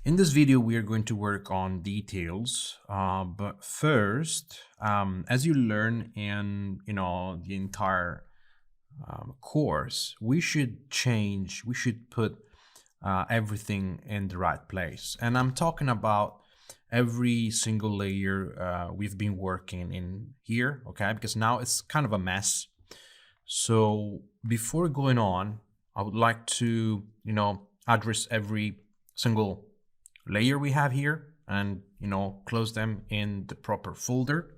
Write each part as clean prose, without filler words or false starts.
In this video, we are going to work on details, but first, as you learn in the entire course, we should put everything in the right place. And I'm talking about every single layer we've been working in here, okay? Because now it's kind of a mess. So before going on, I would like to, address every single layer we have here and, close them in the proper folder.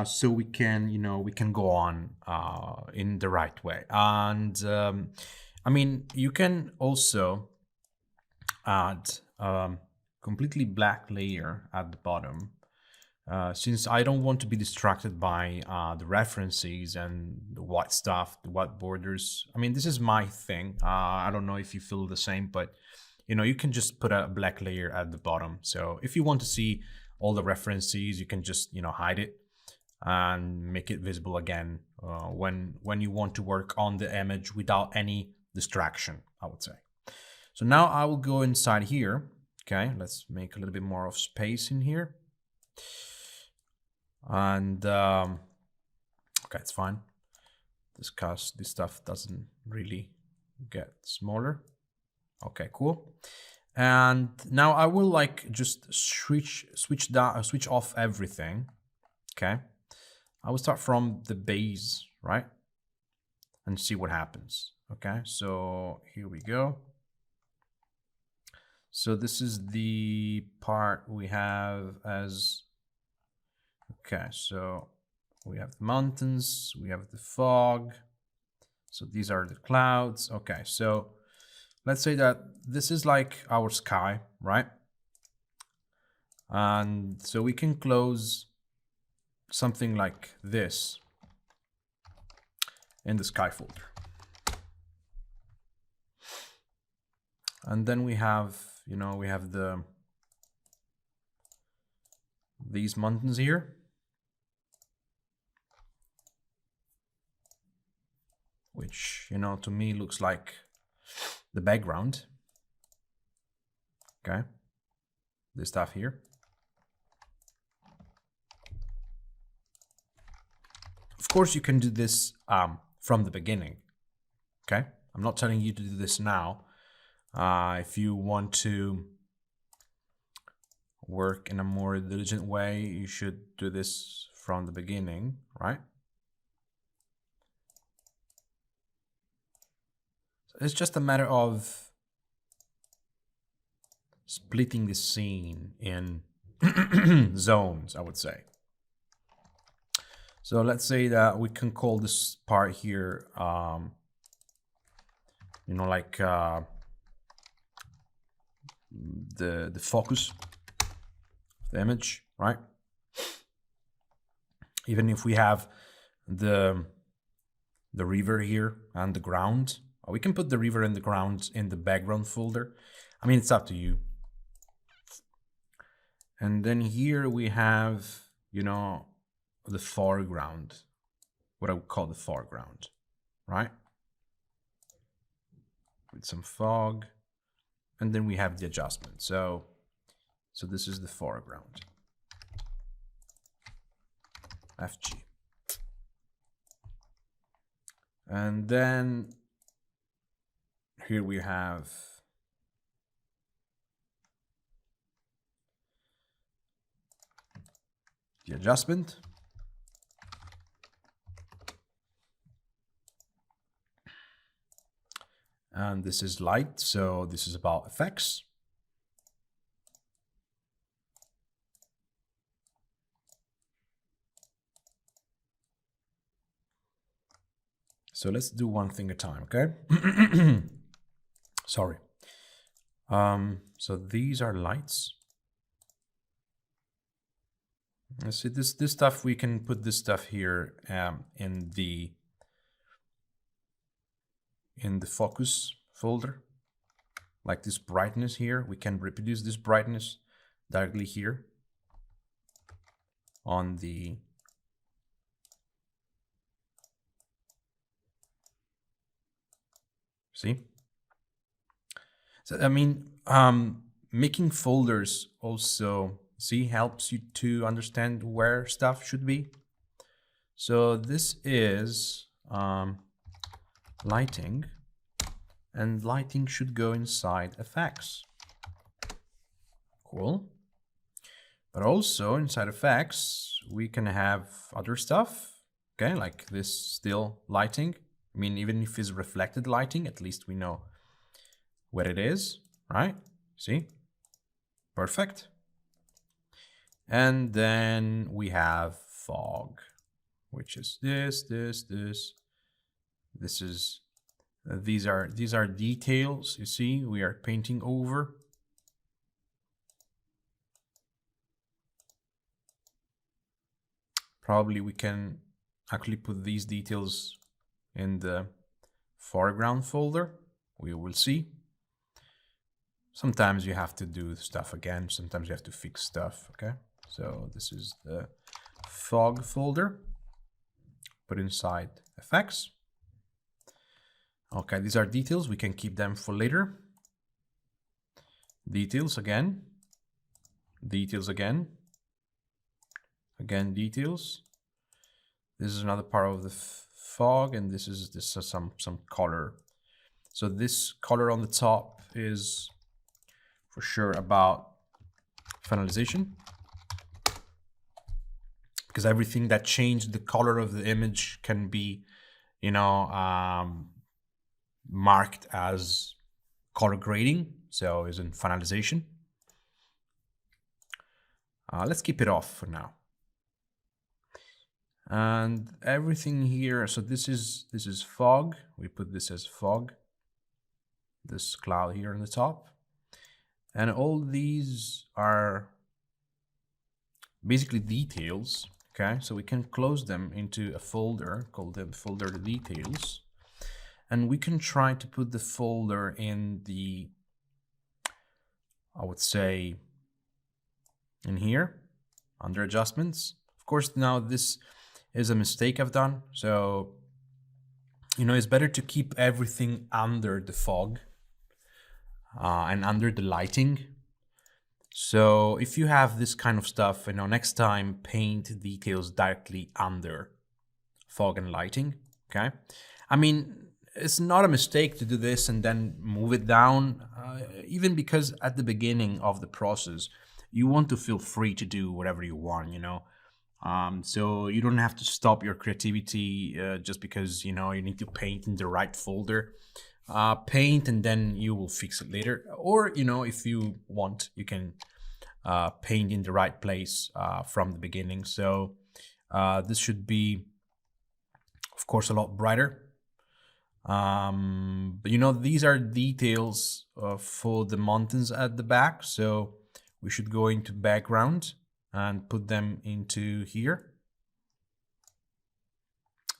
So we can, we can go on in the right way. And I mean, you can also add completely black layer at the bottom. Since I don't want to be distracted by the references and the white stuff, the white borders. I mean, this is my thing. I don't know if you feel the same, but you can just put a black layer at the bottom. So if you want to see all the references, you can just hide it and make it visible again when you want to work on the image without any distraction, I would say. So now I will go inside here. Okay, let's make a little bit more of space in here. And okay, it's fine. This stuff doesn't really get smaller. Okay, cool. And now I will just switch off everything. Okay, I will start from the base, right, and see what happens. Okay, so here we go. So this is the part we have as, okay, so we have the mountains, we have the fog. So these are the clouds. Okay, so let's say that this is like our sky, right? And so we can close something like this in the sky folder. And then we have, we have these mountains here, which, to me looks like the background. Okay, this stuff here. Of course, you can do this from the beginning. Okay, I'm not telling you to do this now. If you want to work in a more diligent way, you should do this from the beginning, right? It's just a matter of splitting the scene in zones, I would say. So let's say that we can call this part here, the focus of the image, right? Even if we have the river here and the ground, we can put the river and the ground in the background folder. I mean, it's up to you. And then here we have, the foreground, what I would call the foreground, right? With some fog. And then we have the adjustment. So this is the foreground. FG. And then here we have the adjustment. And this is light, so this is about effects. So let's do one thing at a time, okay? Sorry. So these are lights. Let's see, this stuff, we can put this stuff here in the focus folder, like this brightness here. We can reproduce this brightness directly here on the see. So I mean, making folders also, see, helps you to understand where stuff should be. So this is lighting, and lighting should go inside effects. Cool. But also inside effects, we can have other stuff, okay, like this still lighting. I mean, even if it's reflected lighting, at least we know what it is, right? See? Perfect. And then we have fog, which is this. This is, these are details, you see, we are painting over. Probably we can actually put these details in the foreground folder. We will see. Sometimes you have to do stuff again. Sometimes you have to fix stuff, okay? So this is the fog folder. Put inside effects. Okay, these are details. We can keep them for later. Details again. Details again. Again, details. This is another part of the fog, and this is some color. So this color on the top is for sure about finalization, because everything that changed the color of the image can be, you know, marked as color grading, so is in finalization. Let's keep it off for now. And everything here, so this is fog. We put this as fog, this cloud here on the top. And all these are basically details, okay? So we can close them into a folder, call them folder details. And we can try to put the folder in the, I would say, in here, under adjustments. Of course, now this is a mistake I've done. So, you know, it's better to keep everything under the fog and under the lighting. So if you have this kind of stuff, you know, next time paint details directly under fog and lighting, okay? I mean, it's not a mistake to do this and then move it down, even because at the beginning of the process, you want to feel free to do whatever you want, you know? So you don't have to stop your creativity just because, you know, you need to paint in the right folder. Paint and then you will fix it later. Or, you know, if you want, you can paint in the right place from the beginning. So this should be, of course, a lot brighter. But, you know, these are details for the mountains at the back. So we should go into background and put them into here.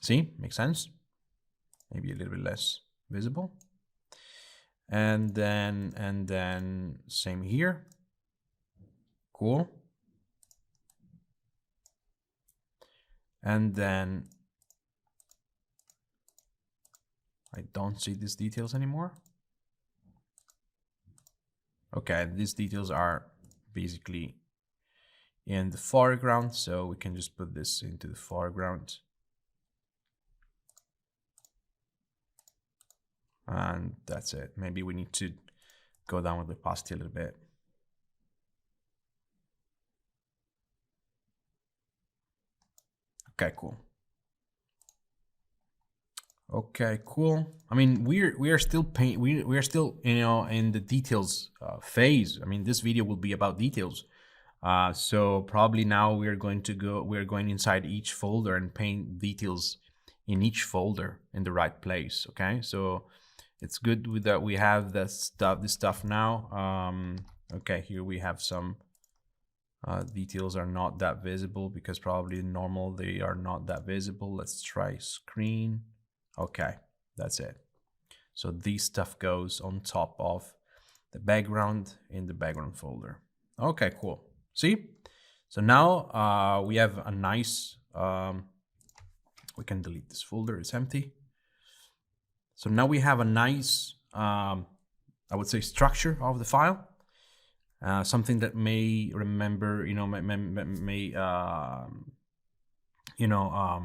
See, makes sense. Maybe a little bit less visible. And then same here. Cool. And then I don't see these details anymore. Okay, these details are basically in the foreground, so we can just put this into the foreground. And that's it. Maybe we need to go down with the opacity a little bit. Okay, cool. Okay, cool. I mean, we are still we are still, you know, in the details phase. I mean, this video will be about details. So probably now we're going inside each folder and paint details in each folder in the right place. Okay, so it's good with that we have this stuff now. Okay, here we have some details are not that visible because probably normal they are not that visible. Let's try screen. Okay, that's it. So this stuff goes on top of the background in the background folder. Okay, cool. See? So now we have a nice, we can delete this folder, it's empty. So now we have a nice, I would say, structure of the file. something that may remember, may you know,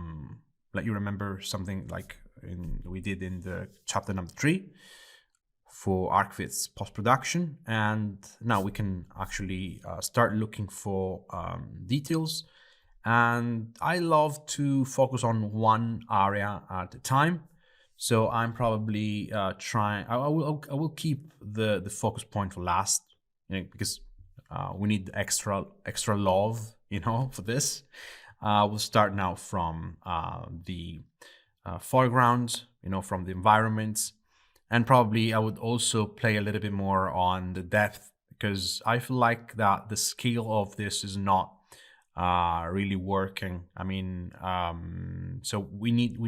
let you remember something like we did in the chapter number 3 for ArcVid's post-production. And now we can actually start looking for details. And I love to focus on one area at a time. So I'm probably trying, I will keep the focus point for last, because we need extra love, for this. We'll start now from the foreground, from the environment. And probably I would also play a little bit more on the depth, because I feel like that the scale of this is not really working. I mean, so we need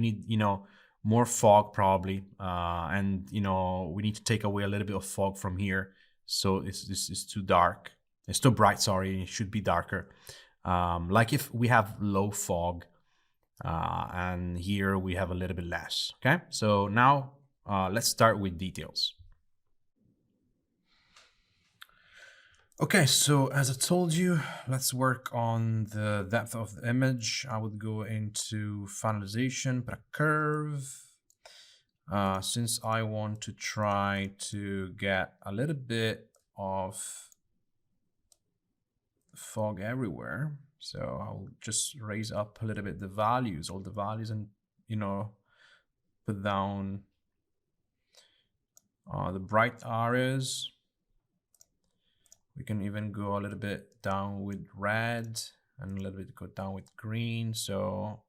more fog probably, and we need to take away a little bit of fog from here. So it's too dark. It's too bright. Sorry, it should be darker. Like if we have low fog, and here we have a little bit less. Okay, so now let's start with details. Okay, so as I told you, let's work on the depth of the image. I would go into finalization, put a curve. Since I want to try to get a little bit of fog everywhere, so I'll just raise up a little bit the values, all the values, and put down the bright areas. We can even go a little bit down with red and a little bit go down with green, so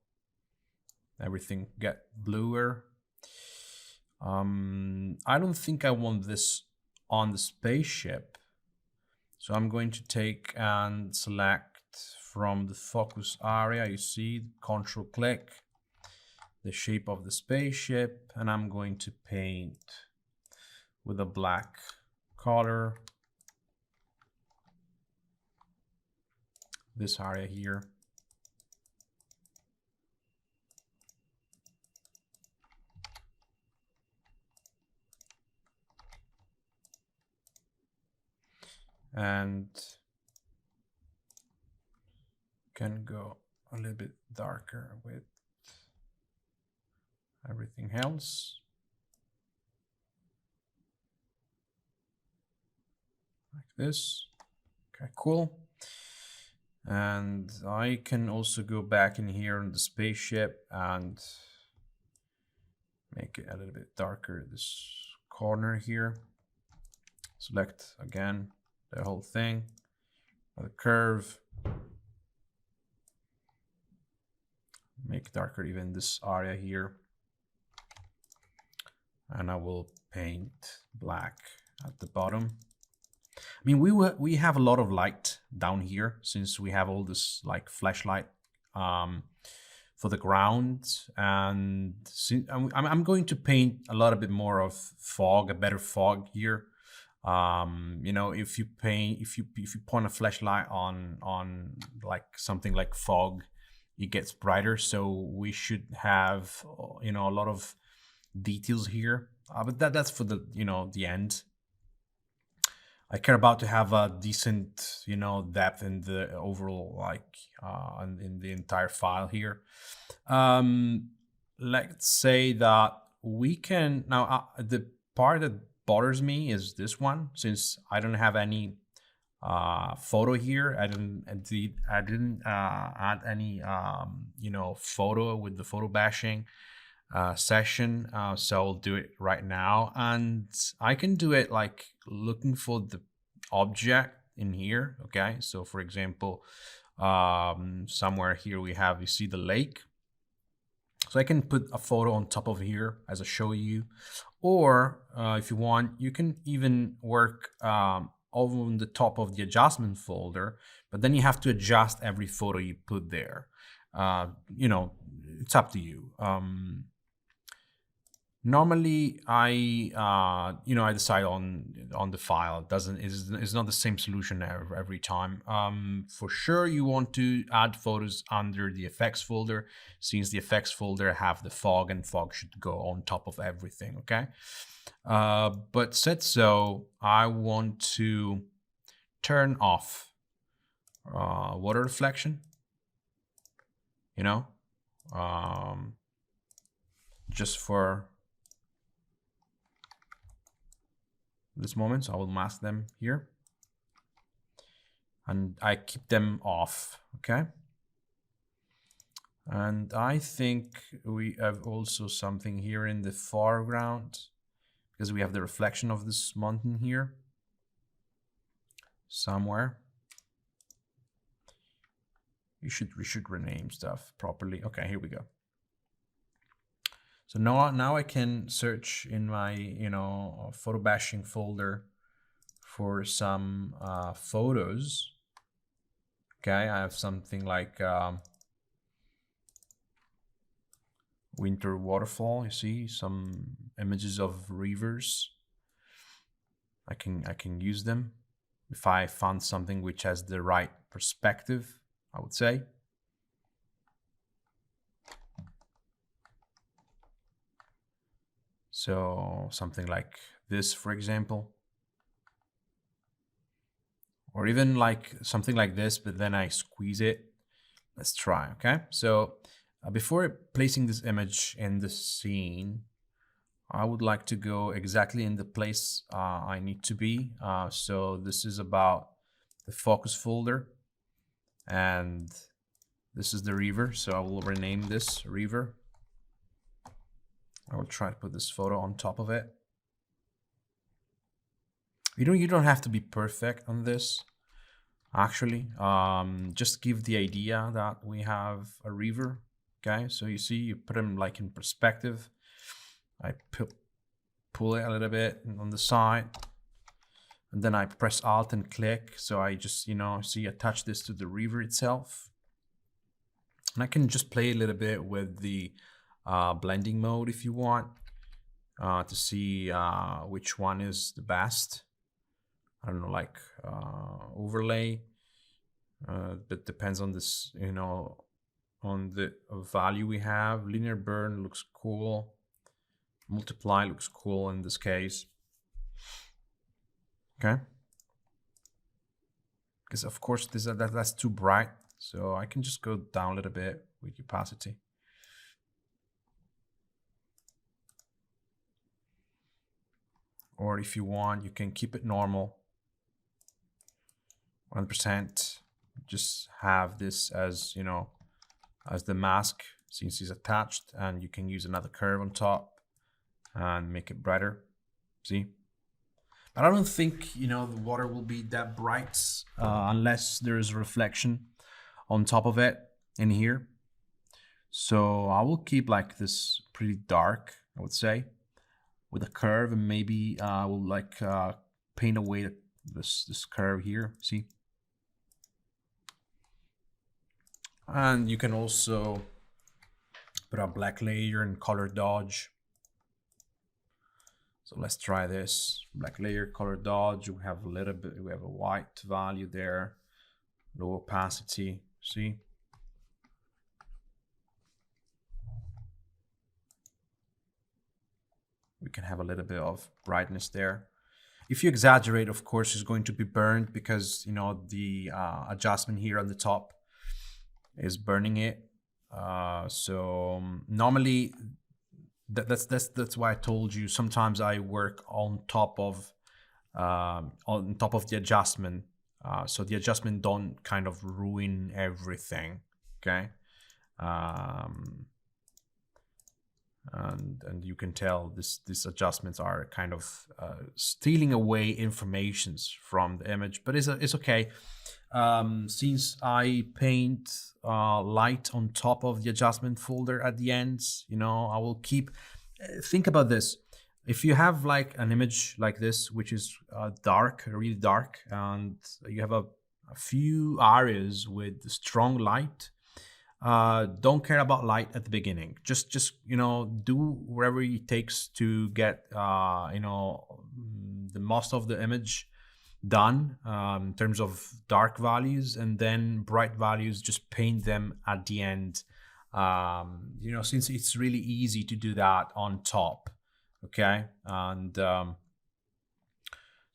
everything get bluer. I don't think I want this on the spaceship, so I'm going to take and select from the focus area. You see, control click the shape of the spaceship, and I'm going to paint with a black color this area here. And can go a little bit darker with everything else. Like this. Okay, cool. And I can also go back in here on the spaceship and make it a little bit darker, this corner here. Select again the whole thing, the curve. Make darker even this area here. And I will paint black at the bottom. I mean, we have a lot of light down here since we have all this like flashlight for the ground, and I'm going to paint a little bit more of fog, a better fog here. If you point a flashlight on like something like fog, it gets brighter. So we should have a lot of details here, but that's for the the end. I care about to have a decent, depth in the overall, like, in the entire file here. Let's say that we can now. The part that bothers me is this one, since I don't have any photo here. I didn't add any photo with the photo bashing session, so I'll do it right now, and I can do it like looking for the object in here. Okay, so for example, somewhere here you see the lake, so I can put a photo on top of here as I show you, or if you want, you can even work over on the top of the adjustment folder, but then you have to adjust every photo you put there. It's up to you. Normally, I decide on the file. It's not the same solution every time. For sure, you want to add photos under the effects folder, since the effects folder have the fog, and fog should go on top of everything. Okay, but said so, I want to turn off water reflection, you know, just for this moment. So I will mask them here and I keep them off, okay? And I think we have also something here in the foreground because we have the reflection of this mountain here somewhere. We should rename stuff properly. Okay, here we go. So now I can search in my, you know, photo bashing folder for some photos. Okay, I have something like winter waterfall. You see some images of rivers. I can use them if I found something which has the right perspective, I would say. So something like this, for example, or even like something like this, but then I squeeze it. Let's try. Okay, so before placing this image in the scene, I would like to go exactly in the place I need to be. So this is about the focus folder, and this is the river. So I will rename this river. I will try to put this photo on top of it. You don't have to be perfect on this. Actually, just give the idea that we have a river. Okay, so you see, you put them like in perspective. I pull it a little bit on the side, and then I press Alt and click. So I just, you know, see, attach this to the river itself. And I can just play a little bit with the blending mode if you want to see which one is the best. I don't know, like overlay, but depends on this, you know, on the value we have. Linear burn looks cool. Multiply looks cool in this case. Okay. Because of course that's too bright, so I can just go down a little bit with opacity. Or if you want, you can keep it normal. 1%. Just have this as, you know, as the mask since it's attached, and you can use another curve on top and make it brighter. See? But I don't think, you know, the water will be that bright unless there is reflection on top of it in here. So I will keep like this pretty dark, I would say, with a curve, and maybe I will like paint away this curve here. See? And you can also put a black layer and color dodge. So let's try this. Black layer, color dodge. We have a little bit, we have a white value there, low opacity. See? We can have a little bit of brightness there. If you exaggerate, of course, it's going to be burned because, you know, the adjustment here on the top is burning it. So normally, that's why I told you sometimes I work on top of the adjustment, so the adjustment don't kind of ruin everything. Okay. And you can tell these adjustments are kind of stealing away informations from the image, but it's okay. Since I paint light on top of the adjustment folder at the end, you know, I will keep, think about this. If you have like an image like this, which is dark, really dark, and you have a few areas with strong light, don't care about light at the beginning. Just you know, do whatever it takes to get you know, the most of the image done in terms of dark values, and then bright values, just paint them at the end. You know, since it's really easy to do that on top. Okay, and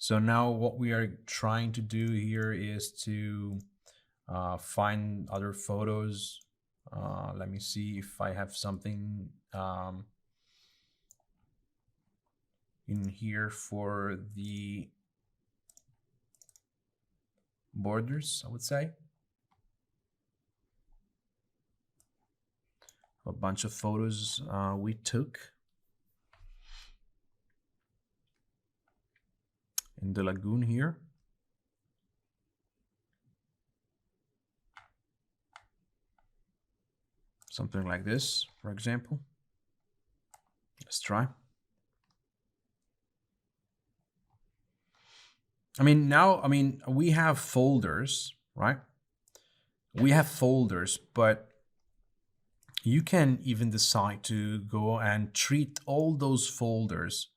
So now what we are trying to do here is to find other photos. Let me see if I have something in here for the borders, I would say. A bunch of photos we took in the lagoon here. Something like this, for example. Let's try. We have folders, right? We have folders, but you can even decide to go and treat all those folders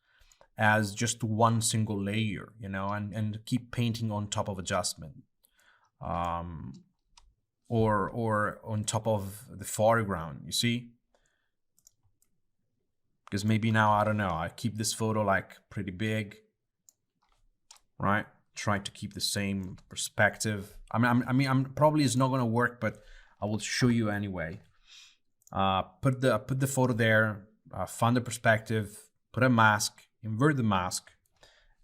as just one single layer, you know, and keep painting on top of adjustment. Or on top of the foreground, you see? Because maybe now, I don't know, I keep this photo like pretty big, right? Try to keep the same perspective. I'm probably it's not gonna work, but I will show you anyway. Put the photo there, find the perspective, put a mask, invert the mask,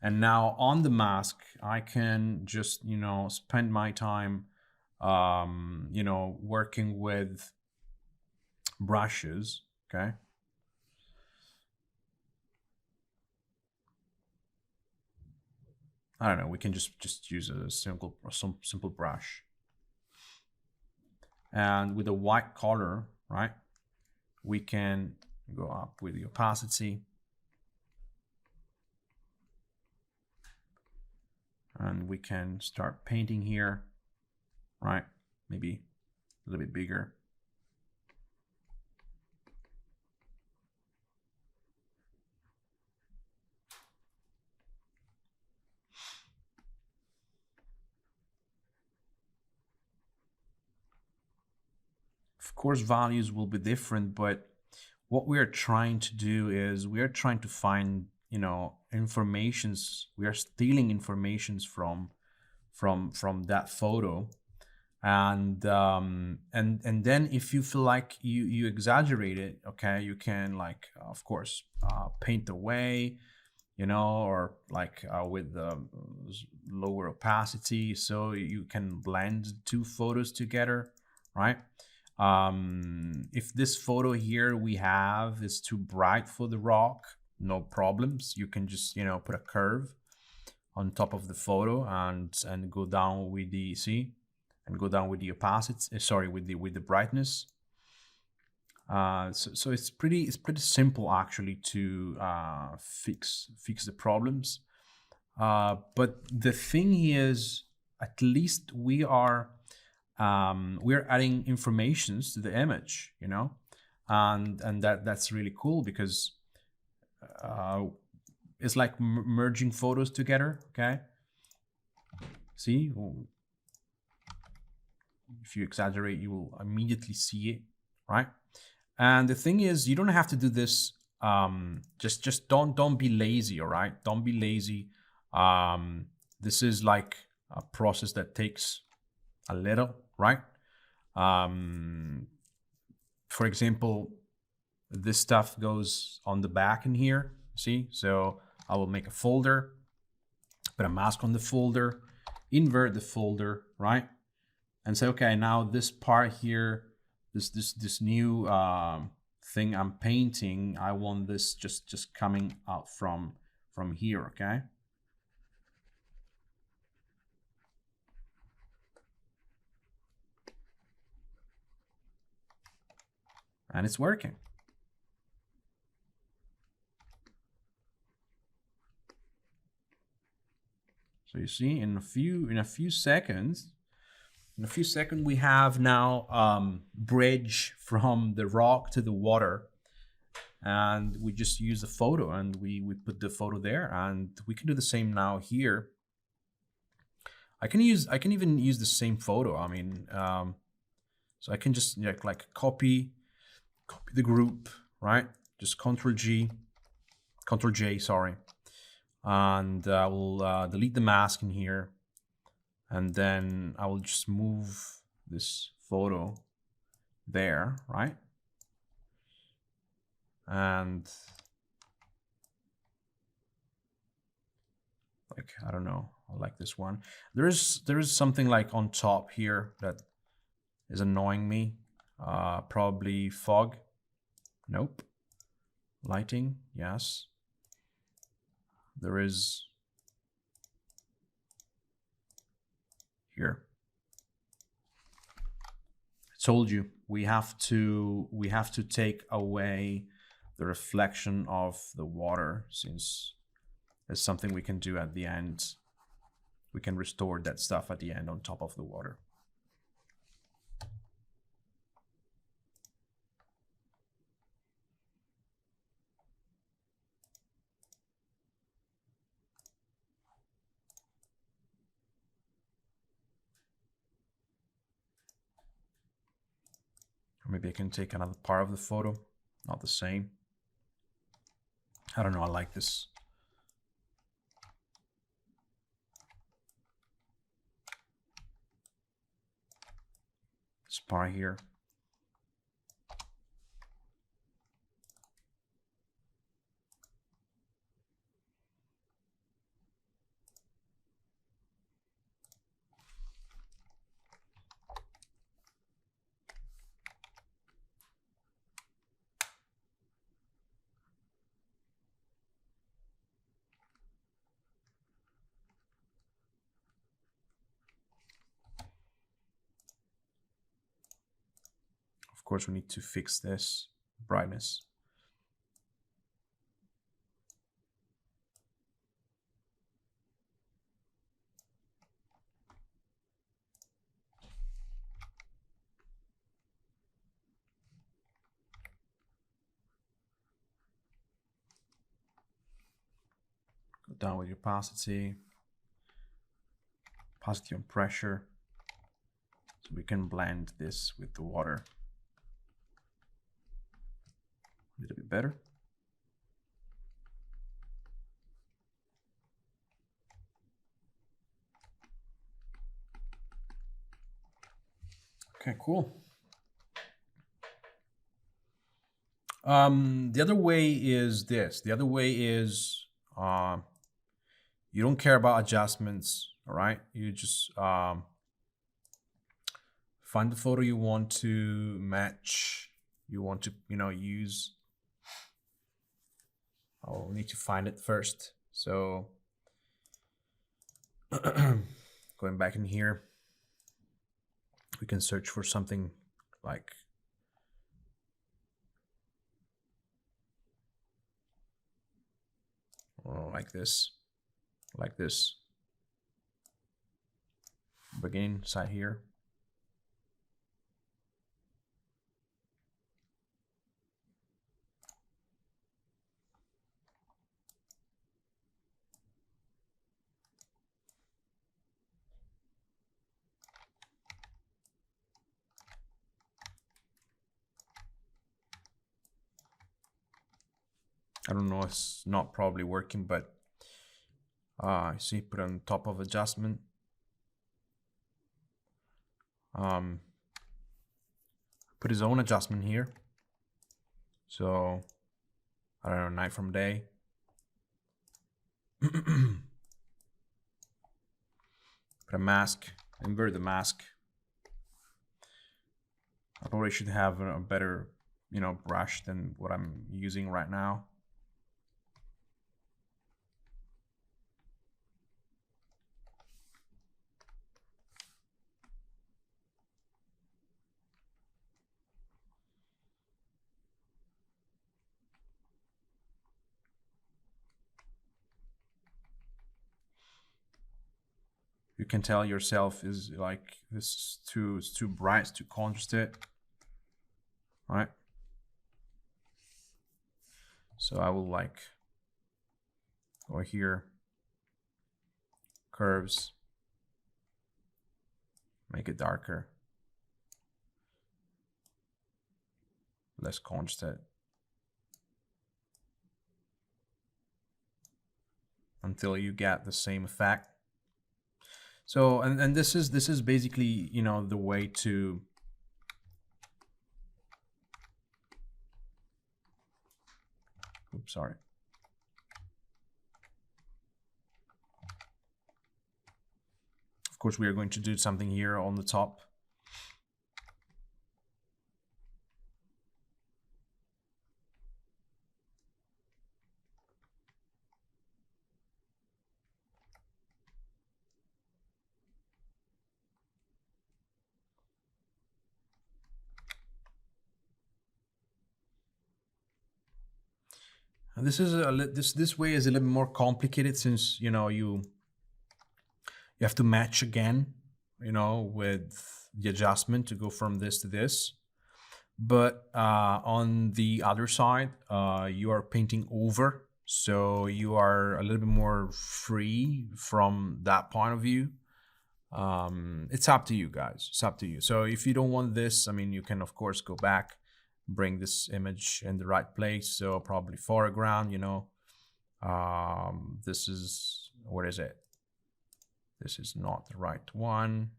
and now on the mask I can just, you know, spend my time you know, working with brushes. Okay, I don't know, we can just use a simple brush, and with a white color, right, we can go up with the opacity, and we can start painting here, right? Maybe a little bit bigger. Of course, values will be different, but what we are trying to do is we are trying to find, you know, informations. We are stealing informations from that photo, and then if you feel like you exaggerate it, okay, you can, like, of course, paint away, you know, or like with lower opacity, so you can blend two photos together, right? If this photo here we have is too bright for the rock, no problems, you can just, you know, put a curve on top of the photo and go down with the, see, and go down with the opacity, sorry, with the brightness. So it's pretty simple actually to fix the problems. But the thing is, at least we're adding informations to the image, you know, and that's really cool, because it's like merging photos together. Okay, see, if you exaggerate, you will immediately see it, right? And the thing is, you don't have to do this. Just don't be lazy, all right? Don't be lazy. This is like a process that takes a little, right? For example, this stuff goes on the back in here, see? So I will make a folder, put a mask on the folder, invert the folder, right? And say, okay, now this part here, this new thing I'm painting, I want this just coming out from here, okay? And it's working. So you see, in a few seconds, we have now bridge from the rock to the water, and we just use a photo, and we put the photo there, and we can do the same now here. I can even use the same photo. I mean, so I can just like copy the group, right? Just Control J, sorry. and I will delete the mask in here, and then I will just move this photo there, right? And like, I don't know, I like this one. There is something like on top here that is annoying me. Probably fog. Nope. Lighting, yes. There is here. I told you we have to take away the reflection of the water, since there's something we can do at the end. We can restore that stuff at the end on top of the water. Or maybe I can take another part of the photo, not the same. I don't know, I like this. This part here. Of course, we need to fix this brightness. Go down with your opacity and pressure, so we can blend this with the water a little bit better. Okay, cool. The other way is this. The other way is you don't care about adjustments, all right? You just find the photo you want to match, you want to, use. I'll need to find it first. So going back in here, we can search for something like like this. Begin side here. I don't know, it's not probably working, but see, put on top of adjustment. Put his own adjustment here. So I don't know, night from day. Put a mask, invert the mask. I probably should have a better, brush than what I'm using right now. You can tell yourself is like this is too bright, it's too contrasted, right? So I will like go here, curves, make it darker, less contrasted. until you get the same effect. So, and this is basically, you know, the way to oops, sorry. Of course, we are going to do something here on the top. And this is this way is a little more complicated, since you know you have to match again, you know, with the adjustment to go from this to this. But on the other side, you are painting over, so you are a little bit more free from that point of view. It's up to you guys. It's up to you. So if you don't want this, I mean, you can of course go back, bring this image in the right place. So probably foreground, you know. This is, what is it? This is not the right one.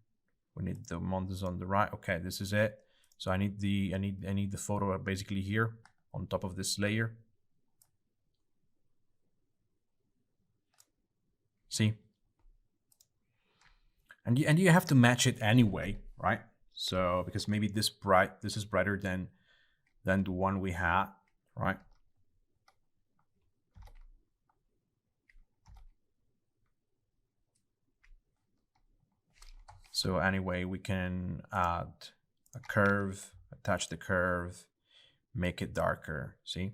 We need the Mondes on the right. Okay, this is it. So I need the photo basically here on top of this layer. See? And you have to match it anyway, right? So because maybe this is brighter than the one we had, right? So anyway, we can add a curve, attach the curve, make it darker, see?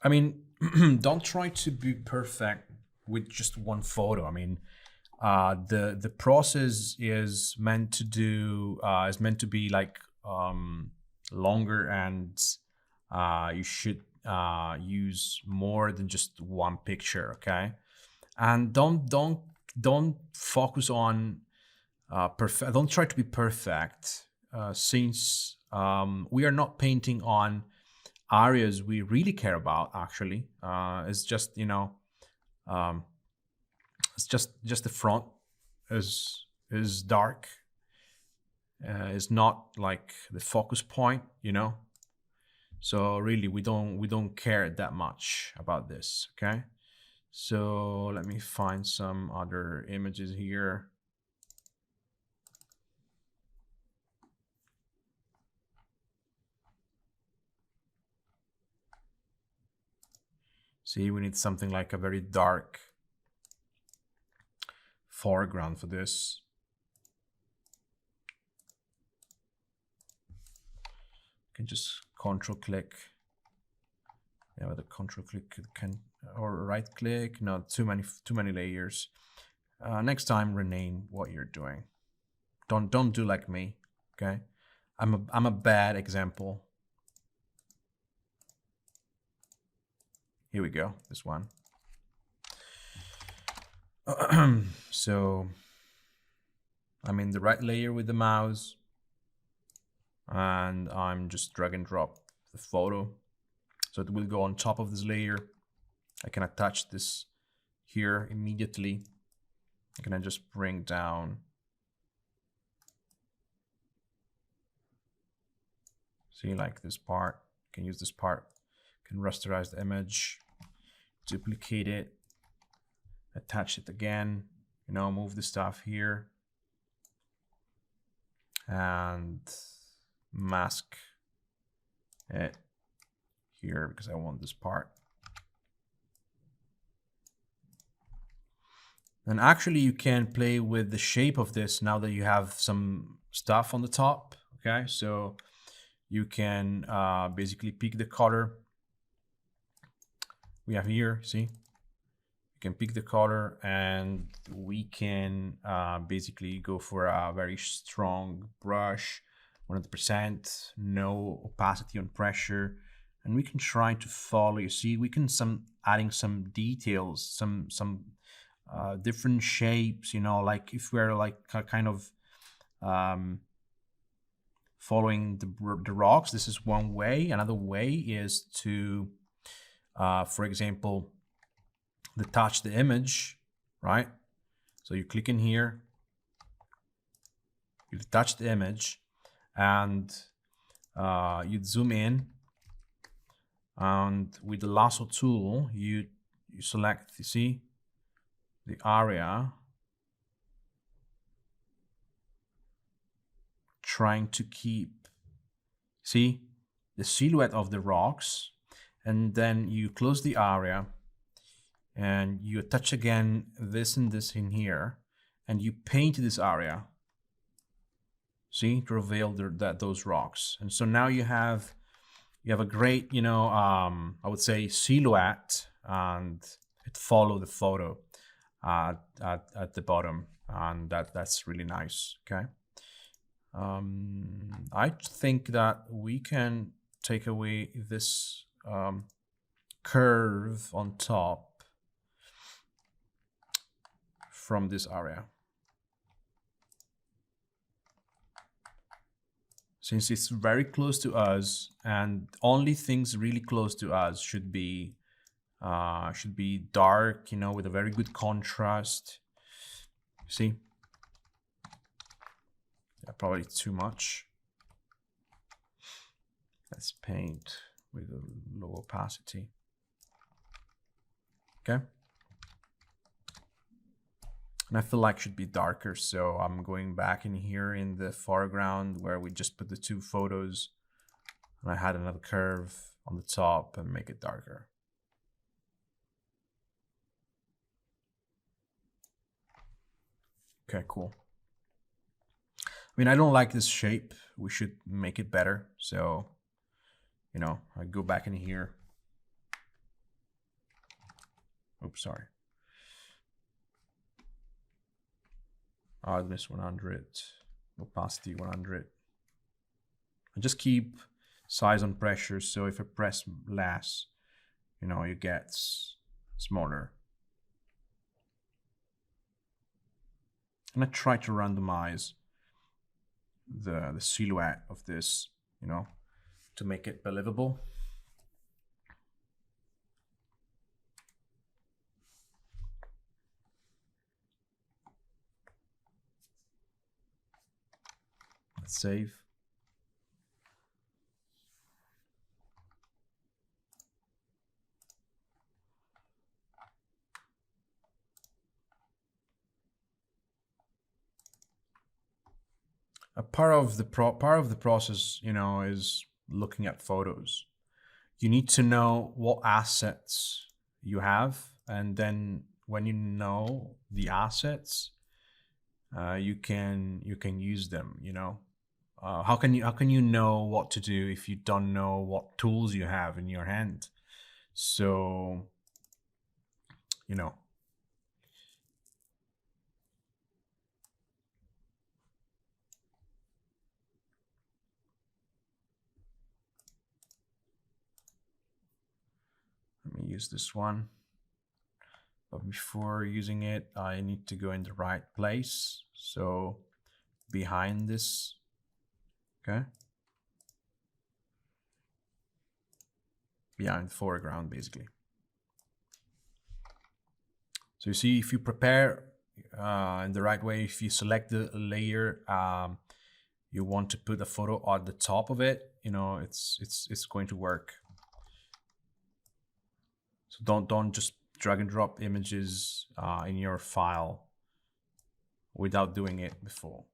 I mean, don't try to be perfect with just one photo. I mean, the process is meant to be like longer, and you should use more than just one picture, okay? And don't focus on perfect. Don't try to be perfect, since we are not painting on areas we really care about. Actually, it's just, you know, it's just the front is dark. Is not like the focus point, you know. So really, we don't care that much about this. Okay. So let me find some other images here. See, we need something like a very dark foreground for this. You can just control click. Yeah, with a control click can, or right click. No, too many layers. Next time, rename what you're doing. Don't do like me. Okay, I'm a bad example. Here we go. This one. So I'm in the right layer with the mouse, and I'm just drag and drop the photo, so it will go on top of this layer. I can attach this here immediately. I can just bring down. See, like this part, you can use this part, can rasterize the image, duplicate it, attach it again, you know, move the stuff here, and mask it here because I want this part. And actually you can play with the shape of this now that you have some stuff on the top. Okay, so you can basically pick the color we have here. See, you can pick the color, and we can basically go for a very strong brush, 100%, no opacity on pressure, and we can try to follow. You see, we can adding some details, some different shapes. Like if we're like kind of um, following the rocks. This is one way. Another way is to, for example, detach the image, right? So you click in here, you detach the image, and you zoom in, and with the lasso tool, you select, you see, the area, trying to keep, see, the silhouette of the rocks, and then you close the area, and you touch again this and this in here, and you paint this area, see, to reveal those rocks. And so now you have a great, I would say, silhouette, and it follow the photo at the bottom, and that's really nice. Okay. I think that we can take away this curve on top from this area. Since it's very close to us, and only things really close to us should be dark, with a very good contrast. See? Yeah, probably too much. Let's paint with a low opacity. Okay. And I feel like it should be darker, so I'm going back in here in the foreground where we just put the two photos, and I had another curve on the top and make it darker. Okay, cool. I mean, I don't like this shape. We should make it better. So, I go back in here. Oops, sorry. Hardness 100, opacity 100. I just keep size on pressure, so if I press less, it gets smaller. And I try to randomize the silhouette of this, to make it believable. Let's save. A part of the process, is looking at photos. You need to know what assets you have, and then when you know the assets, you can use them. How can you know what to do if you don't know what tools you have in your hand? So, let me use this one. But before using it, I need to go in the right place. So behind this, okay? Behind the foreground, basically. So you see, if you prepare in the right way, if you select the layer you want to put a photo at the top of it, it's going to work. So don't just drag and drop images in your file without doing it before.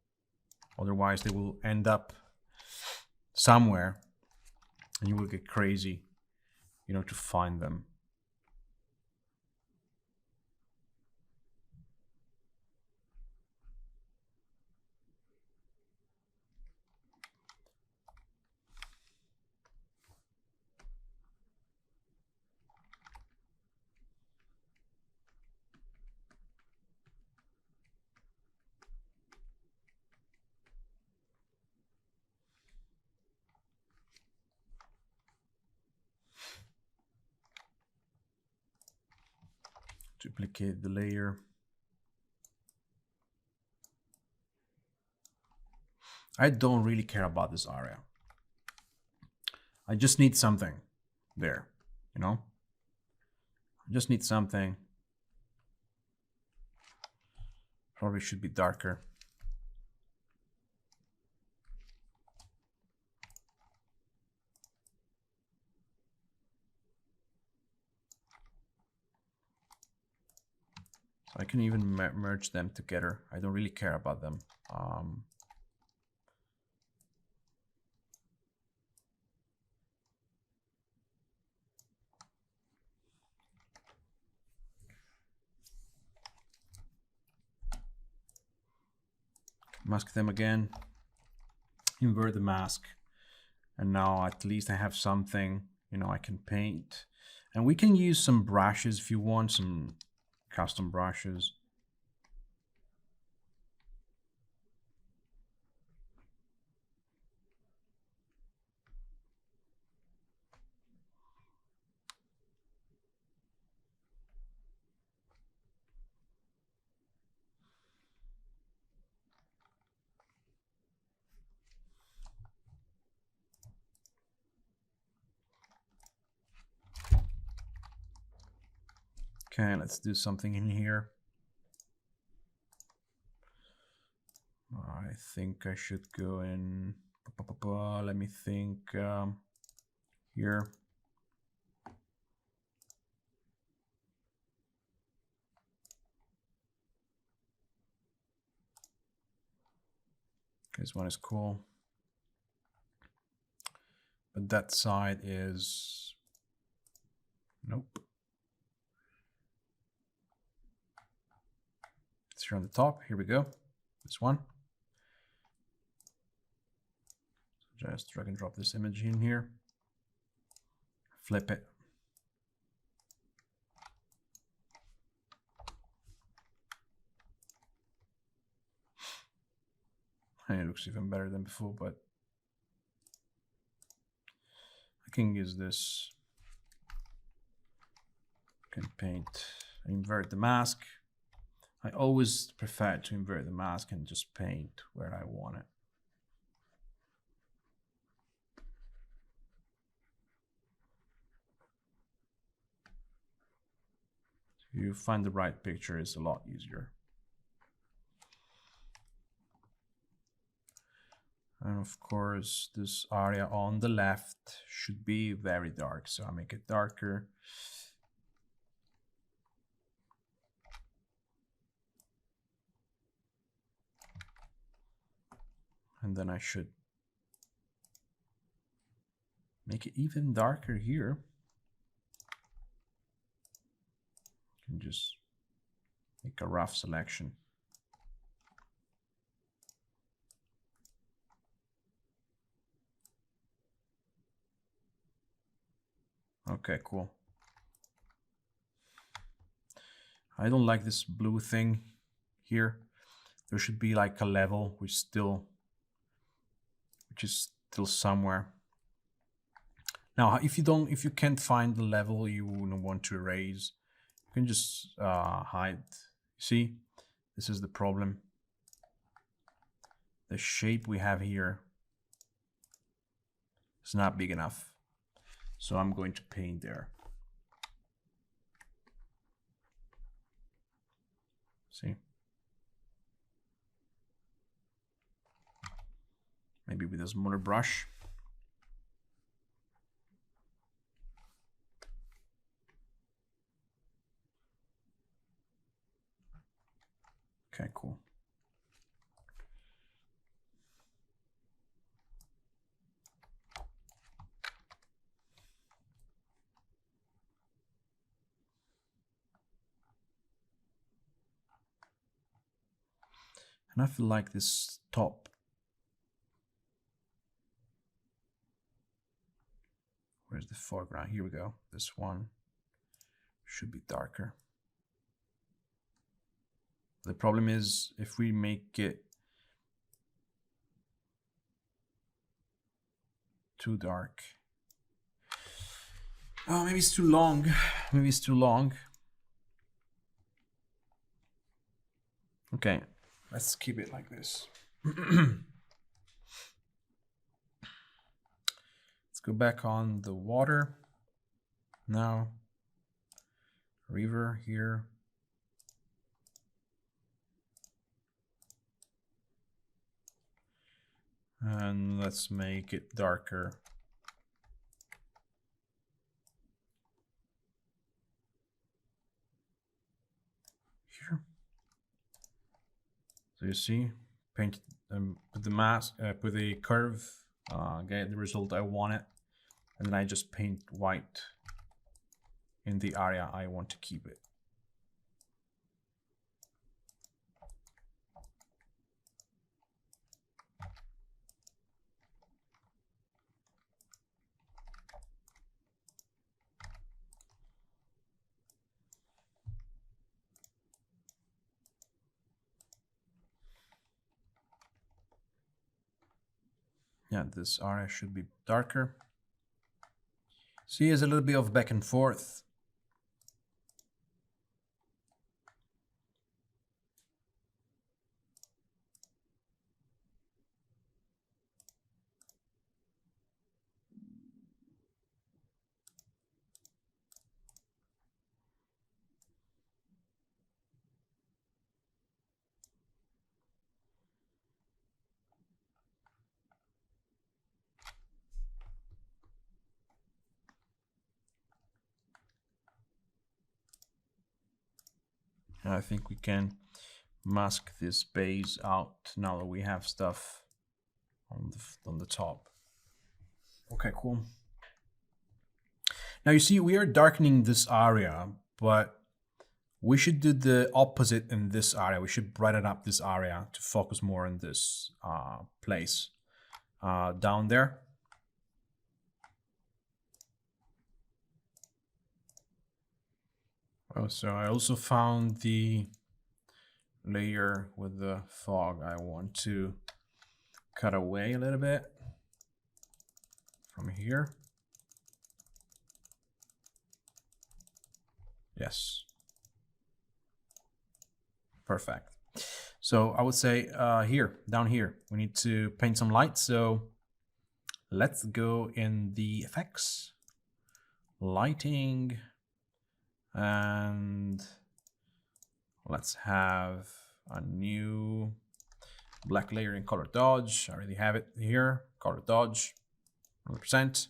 Otherwise, they will end up somewhere, and you will get crazy, to find them. Duplicate the layer. I don't really care about this area. I just need something there, you know? I just need something. Probably should be darker. So I can even merge them together. I don't really care about them. Mask them again, invert the mask, and now at least I have something, you know, I can paint. And we can use some brushes if you want, some custom brushes. Okay, let's do something in here. I think I should go in, let me think, here. This one is cool. But that side is, nope. It's here on the top, here we go, this one. So just drag and drop this image in here, flip it. And it looks even better than before, but I can use this. I can paint, invert the mask. I always prefer to invert the mask and just paint where I want it. If you find the right picture, it's a lot easier. And of course, this area on the left should be very dark, so I make it darker. And then I should make it even darker here. You can just make a rough selection. Okay, cool. I don't like this blue thing here. There should be like a level which is still somewhere. Now, if you can't find the level you want to erase, you can just hide. See, this is the problem. The shape we have here is not big enough. So I'm going to paint there. See? Maybe with a smaller brush. Okay, cool. And I feel like this top, where's the foreground? Here we go. This one should be darker. The problem is if we make it too dark. Oh, maybe it's too long. Maybe it's too long. Okay, let's keep it like this. Let's go back on the water. Now, river here. And let's make it darker. Here. So you see, paint put the mask, put the curve, get the result I wanted, and then I just paint white in the area I want to keep it. Yeah, this area should be darker. See, there's a little bit of back and forth. And I think we can mask this base out now that we have stuff on the top. Okay, cool. Now you see we are darkening this area, but we should do the opposite in this area. We should brighten up this area to focus more on this place down there. Oh, so I also found the layer with the fog. I want to cut away a little bit from here. Yes. Perfect. So I would say here, down here, we need to paint some light. So let's go in the effects, lighting, and let's have a new black layer in color dodge. I already have it here, color dodge, 100%.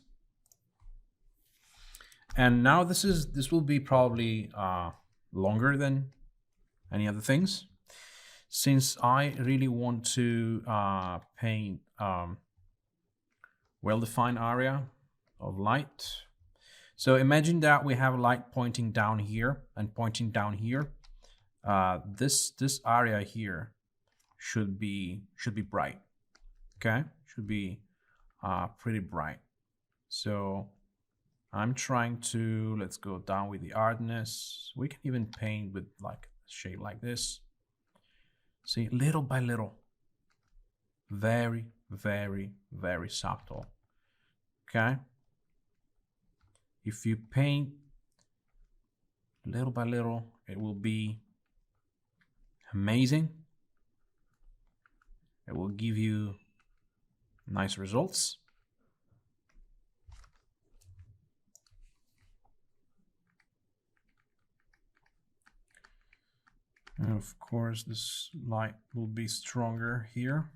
And now this will be probably longer than any other things, since I really want to paint well-defined area of light. So imagine that we have light pointing down here and pointing down here. This area here should be bright. Okay, should be pretty bright. So I'm trying to, let's go down with the hardness. We can even paint with like a shade like this. See, little by little, very, very, very subtle. Okay. If you paint little by little, it will be amazing. It will give you nice results. And of course, this light will be stronger here,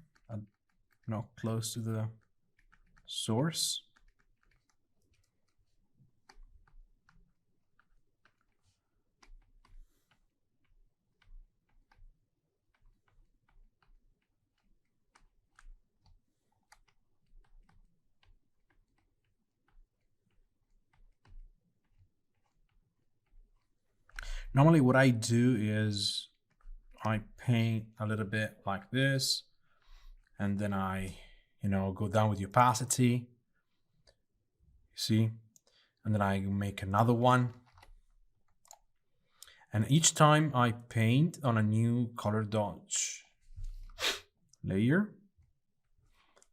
close to the source. Normally what I do is I paint a little bit like this, and then I, go down with the opacity, see, and then I make another one. And each time I paint on a new color dodge layer,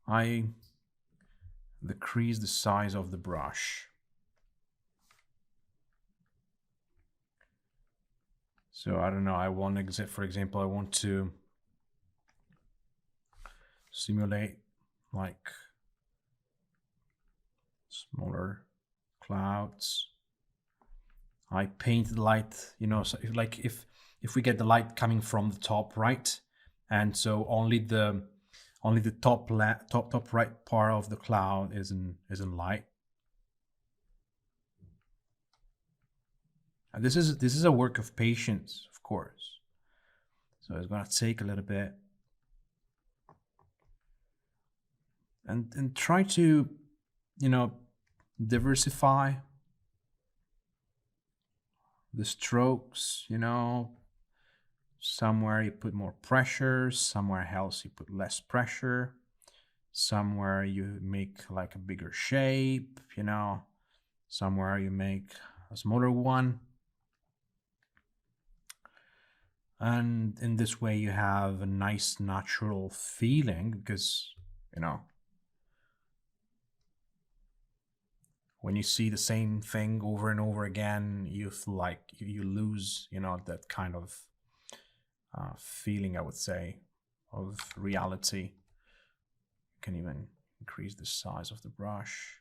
I decrease the size of the brush. So I don't know, I want to, for example, I want to simulate like smaller clouds. I paint the light, so if we get the light coming from the top right, and so only the top right part of the cloud is in light. And this is a work of patience, of course. So it's gonna take a little bit, and try to, diversify the strokes. Somewhere you put more pressure, somewhere else you put less pressure, somewhere you make like a bigger shape, somewhere you make a smaller one. And in this way you have a nice natural feeling, because when you see the same thing over and over again, you feel like you lose that kind of feeling, I would say, of reality. You can even increase the size of the brush.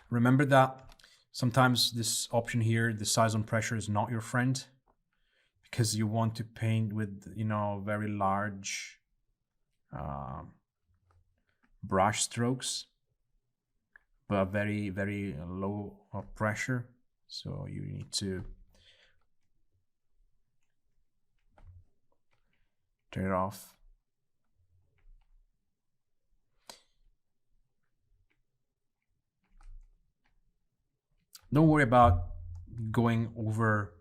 Remember that sometimes this option here, the size on pressure, is not your friend, because you want to paint with very large brush strokes, but very, very low pressure. So you need to turn it off. Don't worry about going over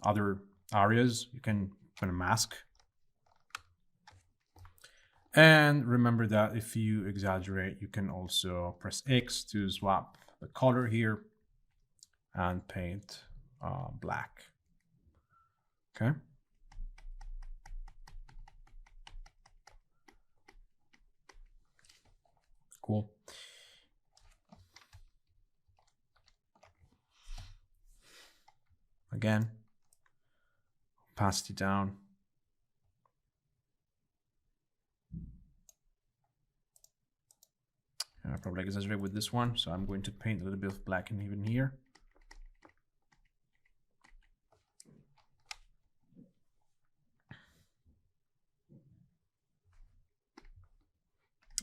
other areas. You can put a mask. And remember that if you exaggerate, you can also press X to swap the color here and paint black. Okay. Cool. Again, opacity down. I probably exaggerate with this one, so I'm going to paint a little bit of black in even here.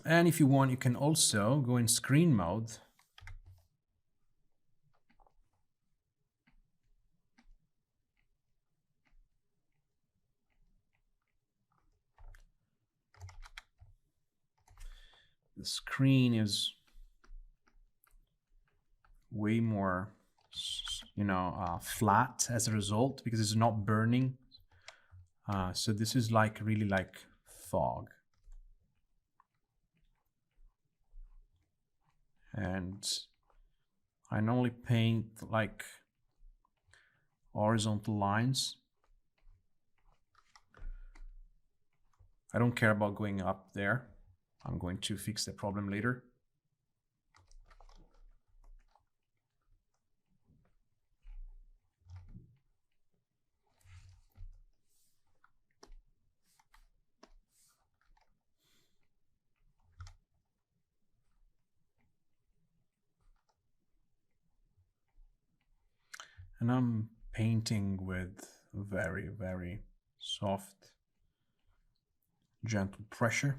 And if you want, you can also go in screen mode . The screen is way more, flat as a result, because it's not burning. So this is really like fog. And I normally paint like horizontal lines. I don't care about going up there. I'm going to fix the problem later. And I'm painting with very, very soft, gentle pressure.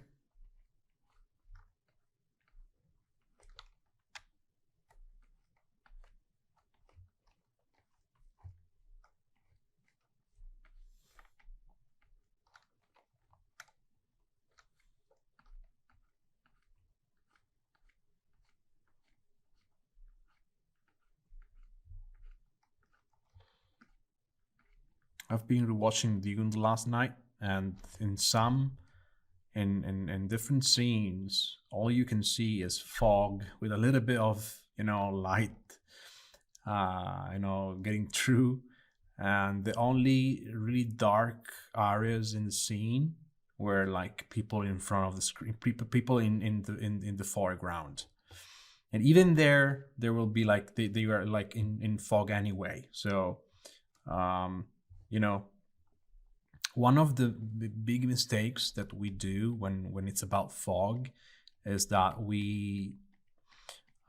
I've been rewatching Dune the last night, and in different scenes, all you can see is fog with a little bit of light, getting through, and the only really dark areas in the scene were like people in front of the screen, people in the foreground. And even there will be like they are like in fog anyway. So um, you know, one of the big mistakes that we do when it's about fog is that we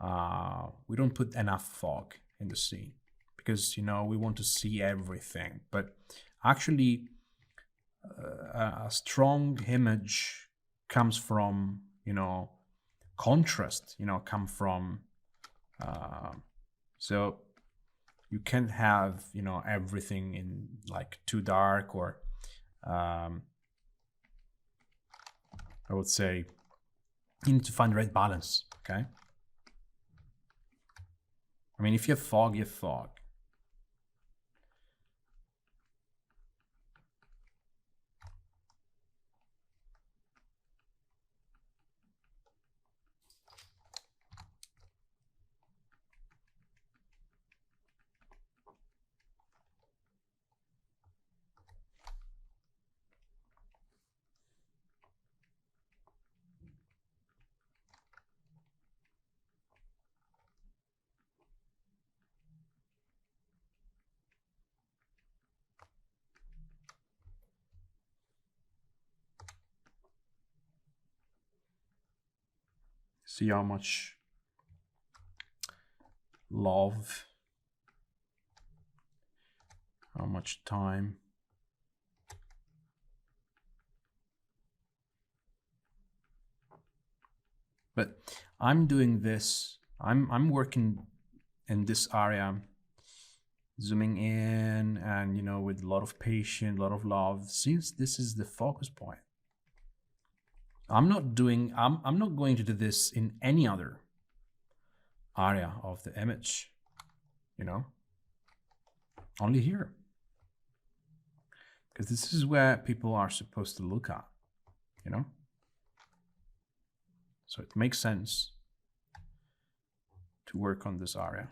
don't put enough fog in the sea, because we want to see everything. But actually, a strong image comes from contrast. Come from so you can't have everything in like too dark, or um, I would say you need to find the right balance. Okay. I mean, if you have fog, you have fog. See how much love, how much time. But I'm doing this. I'm working in this area, zooming in, and with a lot of patience, a lot of love, since this is the focus point. I'm not going to do this in any other area of the image, only here, because this is where people are supposed to look at, so it makes sense to work on this area.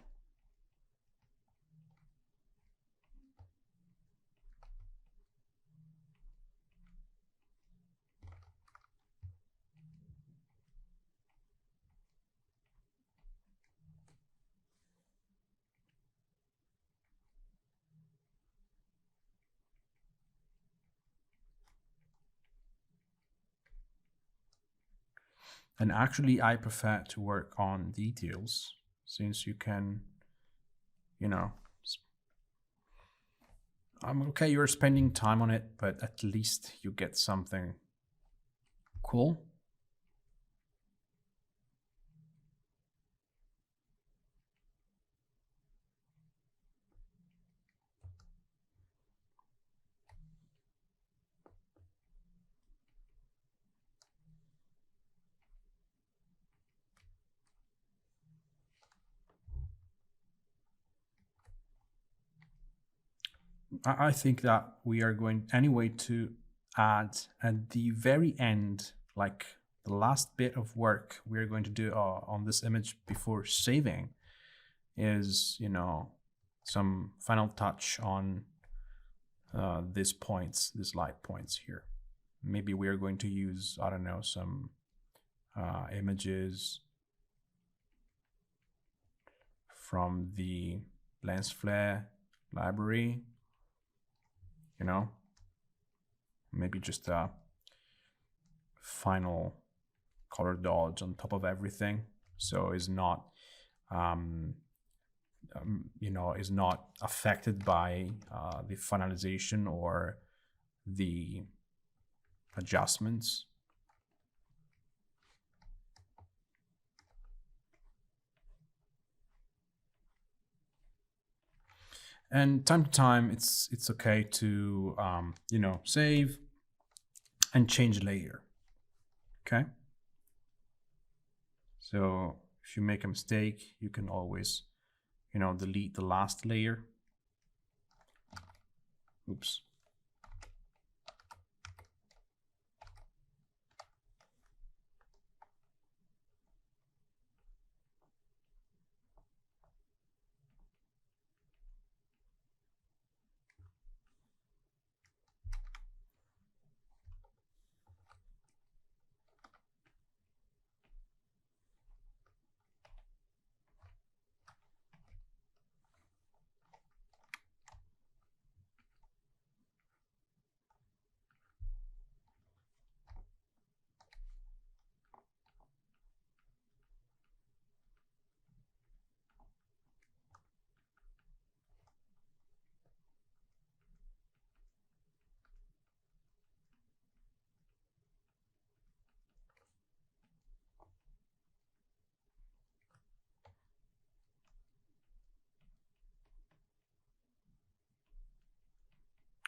And actually, I prefer to work on details, since you can, you know, I'm okay, you're spending time on it, but at least you get something cool. I think that we are going anyway to add at the very end, like the last bit of work we are going to do on this image before saving is, some final touch on these points, these light points here. Maybe we are going to use, I don't know, some images from the lens flare library, maybe just a final color dodge on top of everything, so is not is not affected by the finalization or the adjustments. And time to time, it's okay to save and change layer. Okay. So if you make a mistake, you can always delete the last layer. Oops.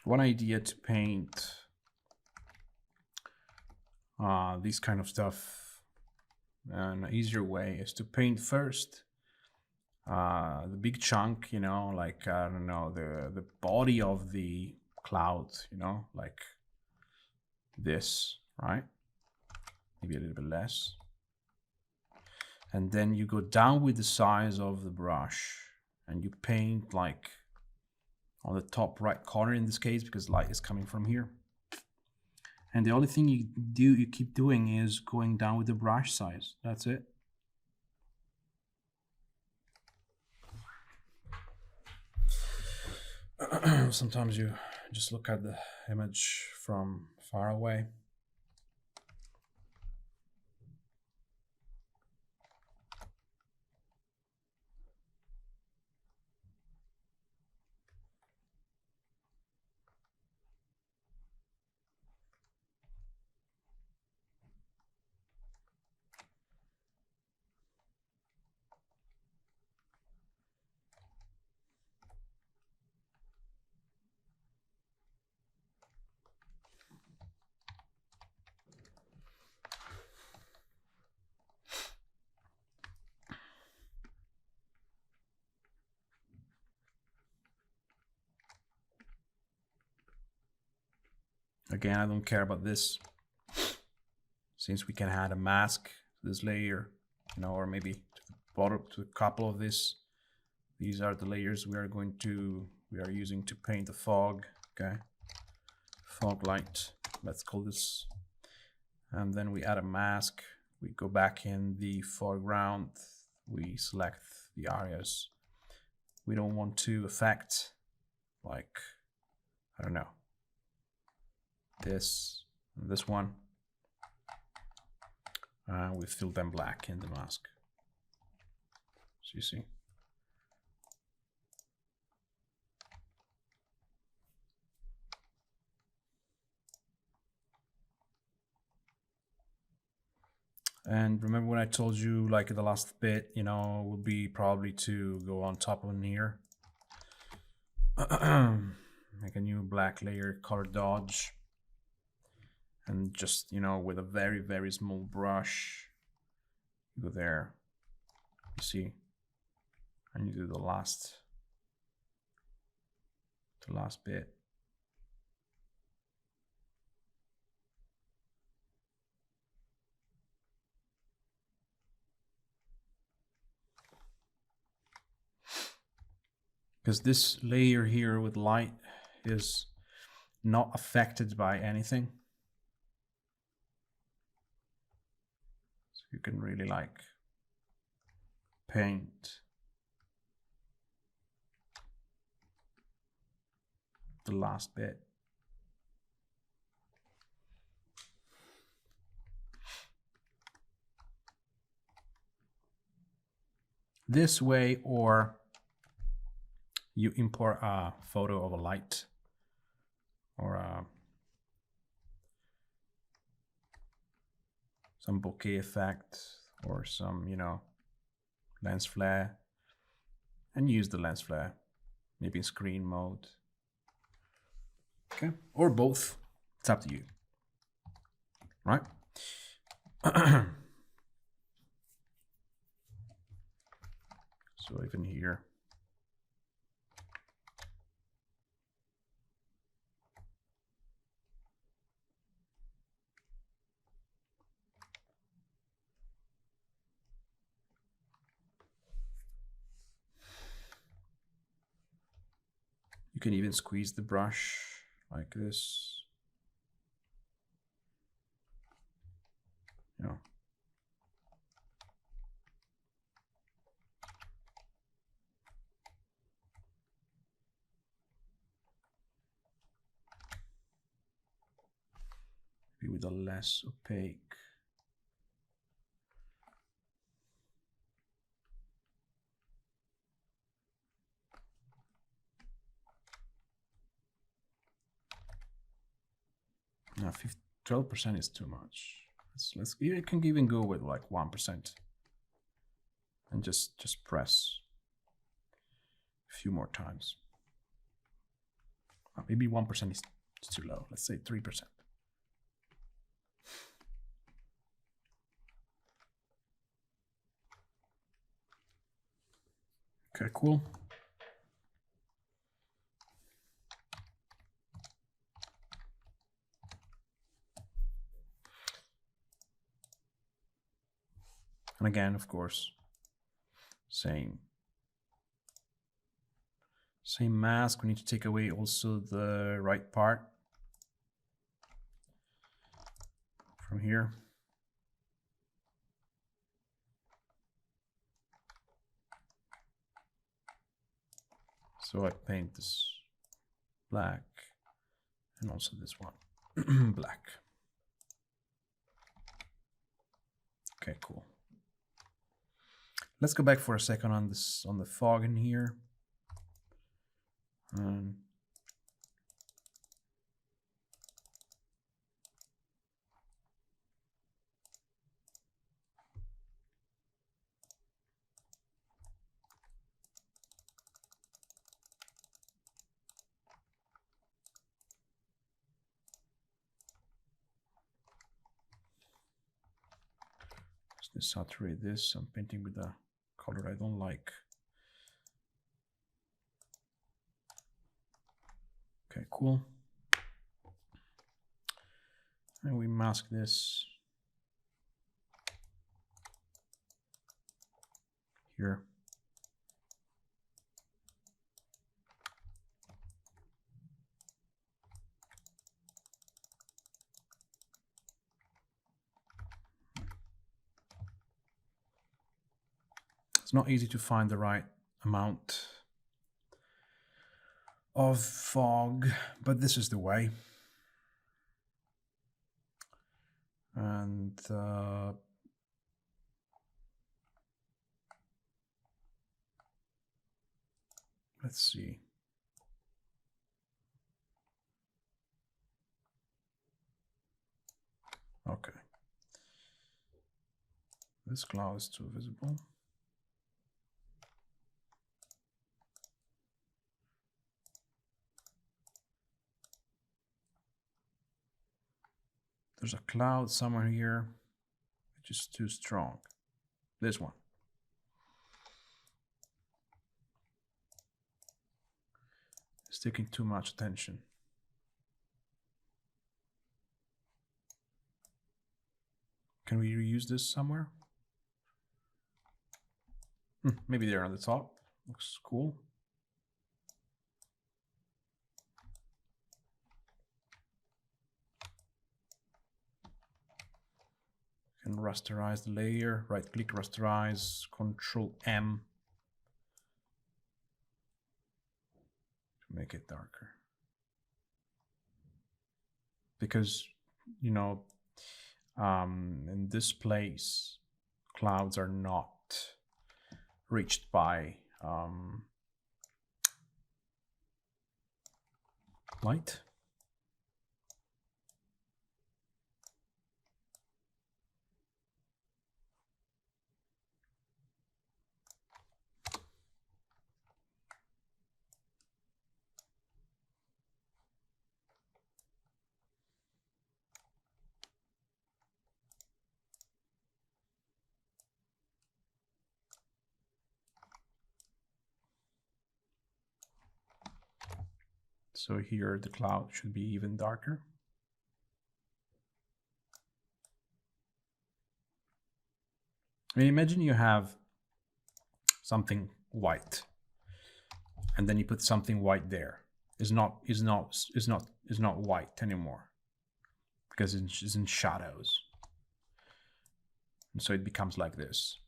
one idea to paint this kind of stuff, an easier way, is to paint first the big chunk, you know, like I don't know, the body of the cloud, you know, like this, right? Maybe a little bit less. And then you go down with the size of the brush and you paint like on the top right corner in this case, because light is coming from here. And the only thing you keep doing is going down with the brush size. That's it. Sometimes you just look at the image from far away. Again, I don't care about this, since we can add a mask to this layer, you know, or maybe to the bottom, to a couple of this. These are the layers we are using to paint the fog. Okay, fog light, let's call this. And then we add a mask. We go back in the foreground. We select the areas we don't want to affect, like, I don't know, this and this one. We fill them black in the mask. So you see. And remember when I told you, like the last bit, you know, would be probably to go on top of an ear. Make a new black layer, color dodge. And just, you know, with a very, very small brush, you go there, you see, and you do the last bit. Because this layer here with light is not affected by anything. So you can really like paint the last bit. This way, or you import a photo of a light or some bokeh effect or some, you know, lens flare, and use the lens flare, maybe in screen mode. Okay, or both, it's up to you, right? So even here, you can even squeeze the brush like this, you know. Maybe with a less opaque. No, 12% is too much. You can even go with like 1% and just press a few more times. Maybe 1% is too low. Let's say 3%. Okay, cool. And again, of course, same mask. We need to take away also the right part from here. So I paint this black and also this one black. Okay, cool. Let's go back for a second on this, on the fog in here. Let's saturate this. I'm painting with a color I don't like. Okay, cool. And we mask this here. It's not easy to find the right amount of fog, but this is the way. And let's see. Okay. This cloud is too visible. There's a cloud somewhere here, which is too strong. This one. It's taking too much attention. Can we reuse this somewhere? Maybe there on the top. Looks cool. Can rasterize the layer, right click, rasterize, Control M to make it darker. Because, you know, in this place, clouds are not reached by light. So here the cloud should be even darker. I mean, imagine you have something white, and then you put something white there. Is not white anymore because it's in shadows, and so it becomes like this.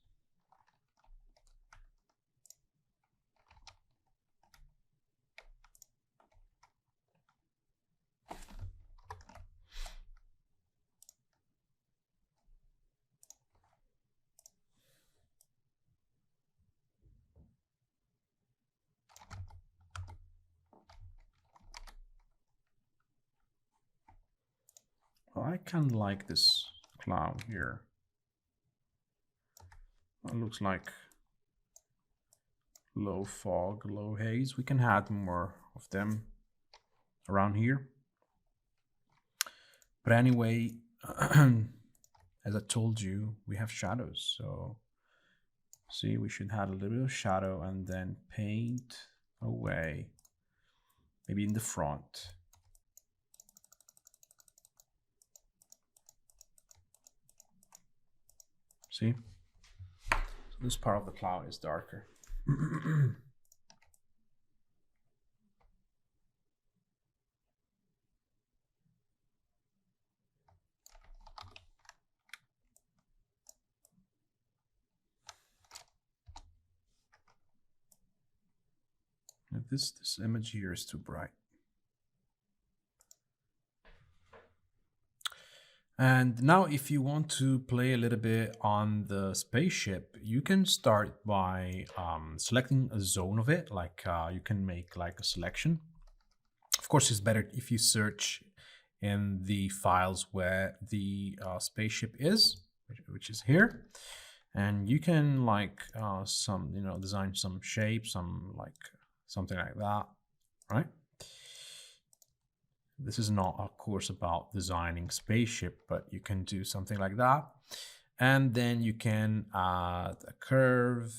Well, I kind of like this cloud here. It looks like low fog, low haze. We can add more of them around here. But anyway, as I told you, we have shadows. So see, we should have a little bit of shadow and then paint away, maybe in the front. See? So this part of the cloud is darker. This image here is too bright. And now if you want to play a little bit on the spaceship, you can start by selecting a zone of it. Like you can make like a selection. Of course, it's better if you search in the files where the spaceship is, which is here. And you can like design some shape, something like that, right? This is not a course about designing spaceship, but you can do something like that. And then you can add a curve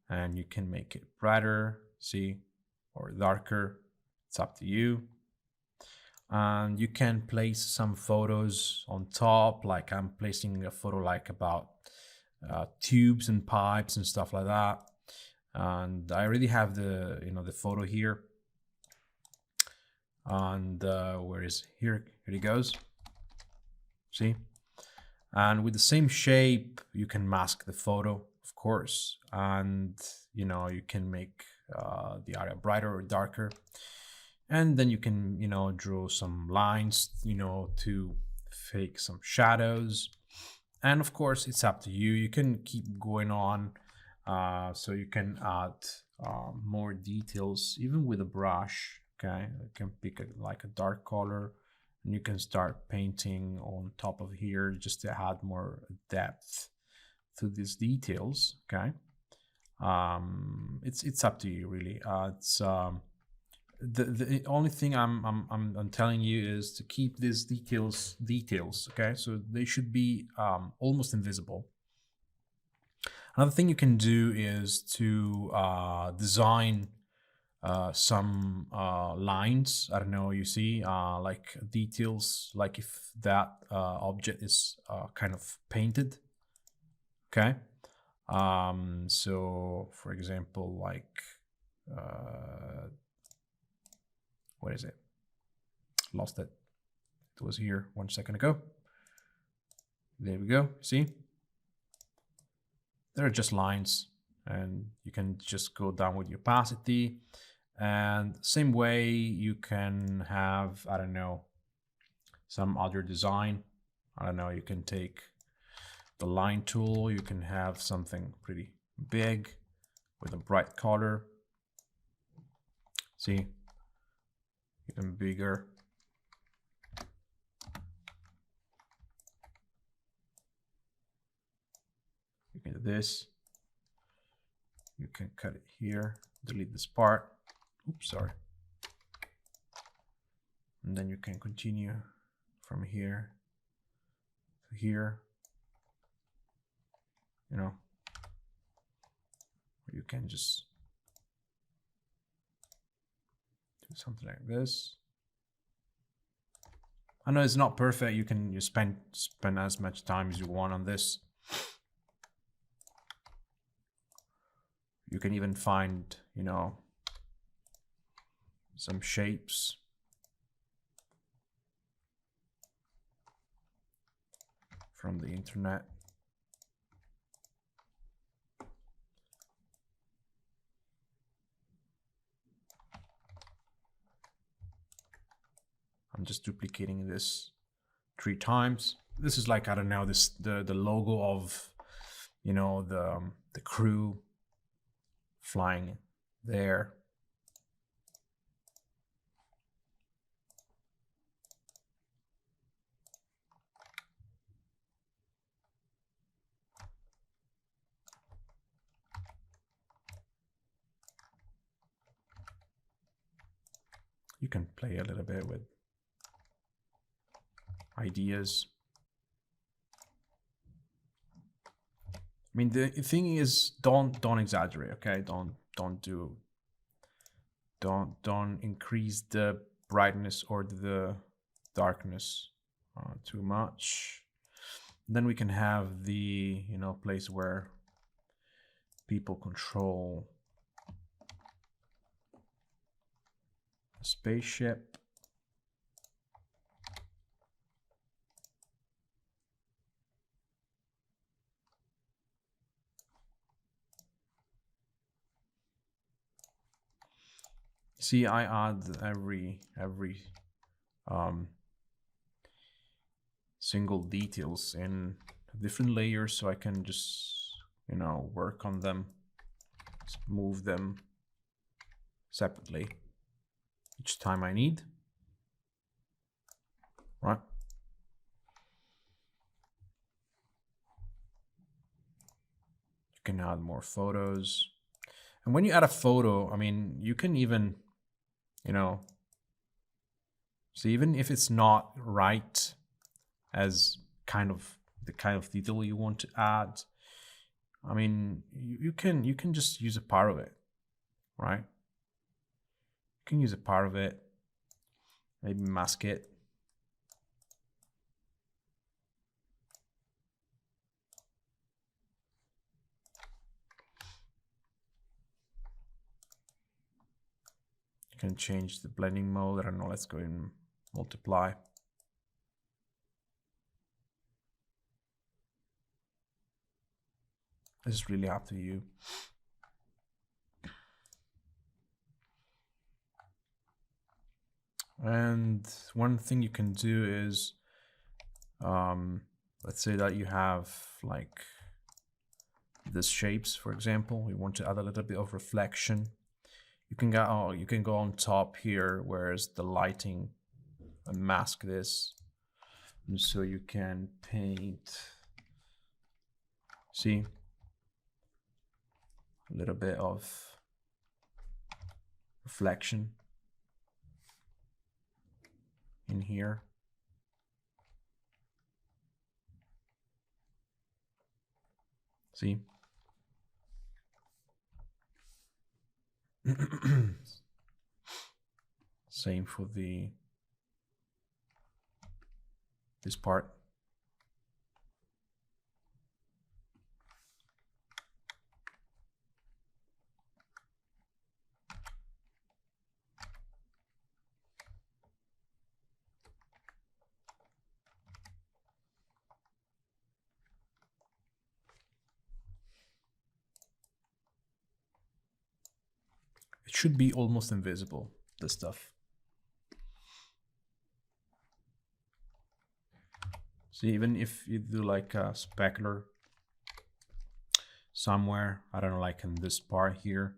and you can make it brighter, see, or darker. It's up to you. And you can place some photos on top, like I'm placing a photo like about tubes and pipes and stuff like that. And I already have the the photo here. And where is here it goes, see? And with the same shape you can mask the photo, of course, and you can make the area brighter or darker, and then you can draw some lines to fake some shadows. And of course it's up to you, you can keep going on, so you can add more details even with a brush. Okay, you can pick like a dark color and you can start painting on top of here just to add more depth to these details. Okay, it's up to you really. The only thing I'm telling you is to keep these details. Okay, so they should be almost invisible. Another thing you can do is to design some lines. I don't know, you see like details, like if that object is kind of painted. Okay, so for example, like what is it, lost it, it was here 1 second ago. There we go, see, they're just lines, and you can just go down with the opacity. And same way you can have, I don't know, some other design. I don't know, you can take the line tool, you can have something pretty big with a bright color, see, even bigger. You can do this, you can cut it here, delete this part, oops, sorry, and then you can continue from here to here, you can just do something like this. I know it's not perfect, you can spend as much time as you want on this. You can even find some shapes from the internet. I'm just duplicating this 3 times. This is like, I don't know, the logo of the crew flying there. You can play a little bit with ideas. I mean, the thing is, don't exaggerate, okay? Don't increase the brightness or the darkness too much. Then we can have the, you know, place where people control a spaceship. See, I add every single details in different layers, so I can just, you know, work on them, move them separately each time I need, right? You can add more photos. And when you add a photo, I mean, you can even, you know, so even if it's not right as the kind of detail you want to add, I mean, you can just use a part of it, right? You can use a part of it, maybe mask it. You can change the blending mode. I don't know, let's go and multiply. This is really up to you. And one thing you can do is, let's say that you have like this shapes, for example. You want to add a little bit of reflection. You can go on top here, where's the lighting, and mask this. And so you can paint, see, a little bit of reflection in here. See? Same for this part. It should be almost invisible, this stuff. So even if you do like a specular somewhere, I don't know, like in this part here,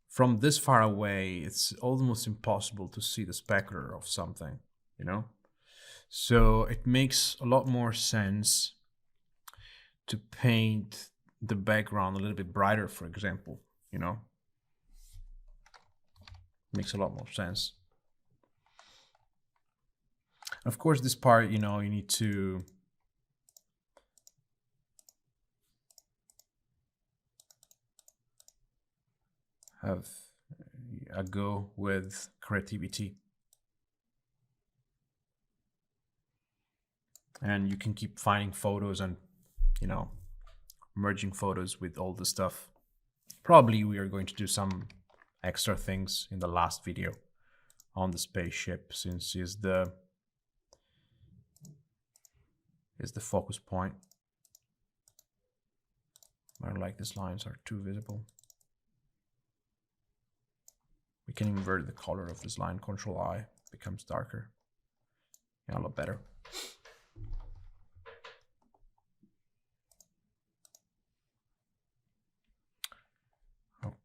from this far away, it's almost impossible to see the specular of something, you know? So it makes a lot more sense to paint the background a little bit brighter, for example, you know? Makes a lot more sense. Of course, this part, you know, you need to have a go with creativity. And you can keep finding photos and, you know, merging photos with all the stuff. Probably we are going to do some extra things in the last video on the spaceship, since is the focus point. I don't like these lines are too visible. We can invert the color of this line, Control I, becomes darker. Yeah, a lot better.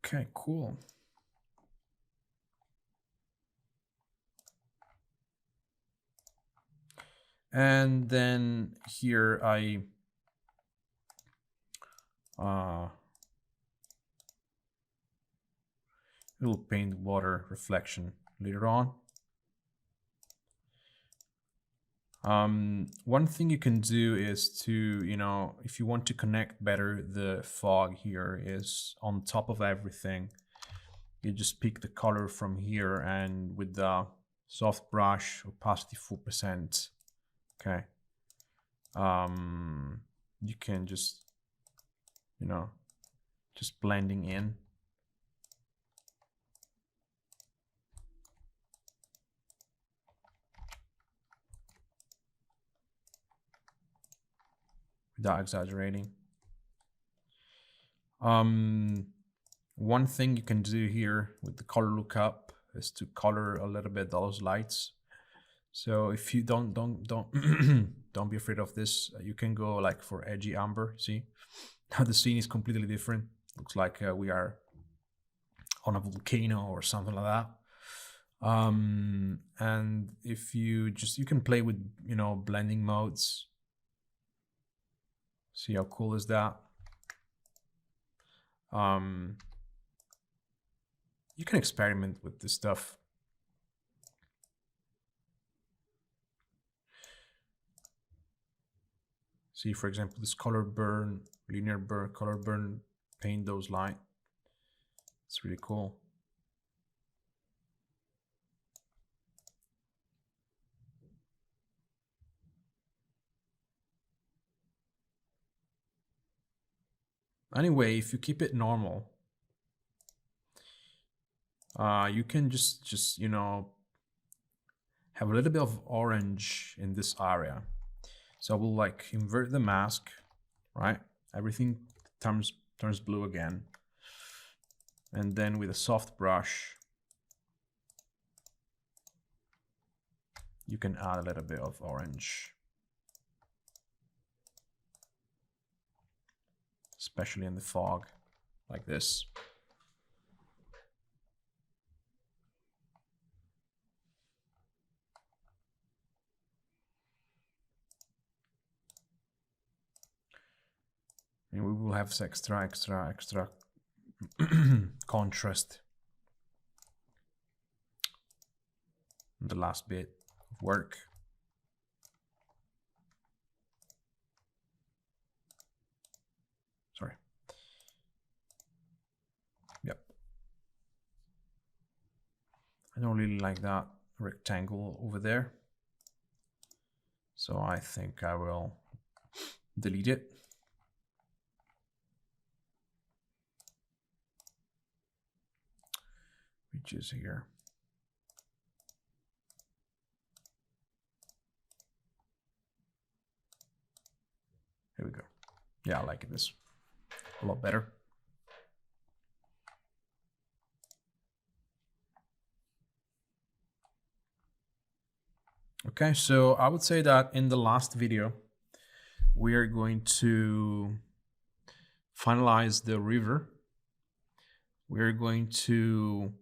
Okay, cool. And then here I We'll paint water reflection later on. One thing you can do is to, if you want to connect better the fog here, is on top of everything, you just pick the color from here, and with the soft brush, opacity 4%, okay, you can just, just blending in. Without exaggerating. One thing you can do here with the color lookup is to color a little bit those lights. So if you don't don't be afraid of this, you can go like for edgy amber. See, now the scene is completely different. Looks like we are on a volcano or something like that. And if you can play with blending modes. See how cool is that? You can experiment with this stuff. See, for example, this color burn, linear burn, color burn, paint those lines. It's really cool. Anyway, if you keep it normal, you can just have a little bit of orange in this area. So we'll like invert the mask, right? Everything turns blue again. And then with a soft brush, you can add a little bit of orange, especially in the fog, like this. And we will have extra contrast in the last bit of work. Sorry. Yep. I don't really like that rectangle over there, so I think I will delete it. Which is here. Here we go. Yeah, I like this a lot better. Okay, so I would say that in the last video, we are going to finalize the river. We're going to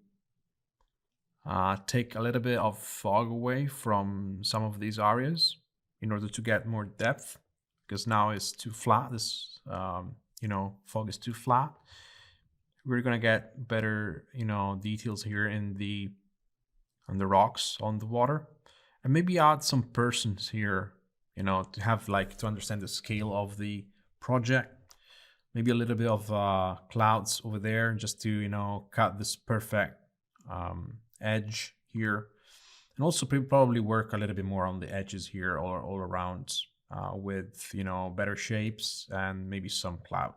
take a little bit of fog away from some of these areas in order to get more depth, because now it's too flat. This fog is too flat. We're gonna get better details here in the rocks on the water, and maybe add some persons here to have to understand the scale of the project. Maybe a little bit of clouds over there, just to cut this perfect edge here, and also probably work a little bit more on the edges here all around with better shapes and maybe some cloud.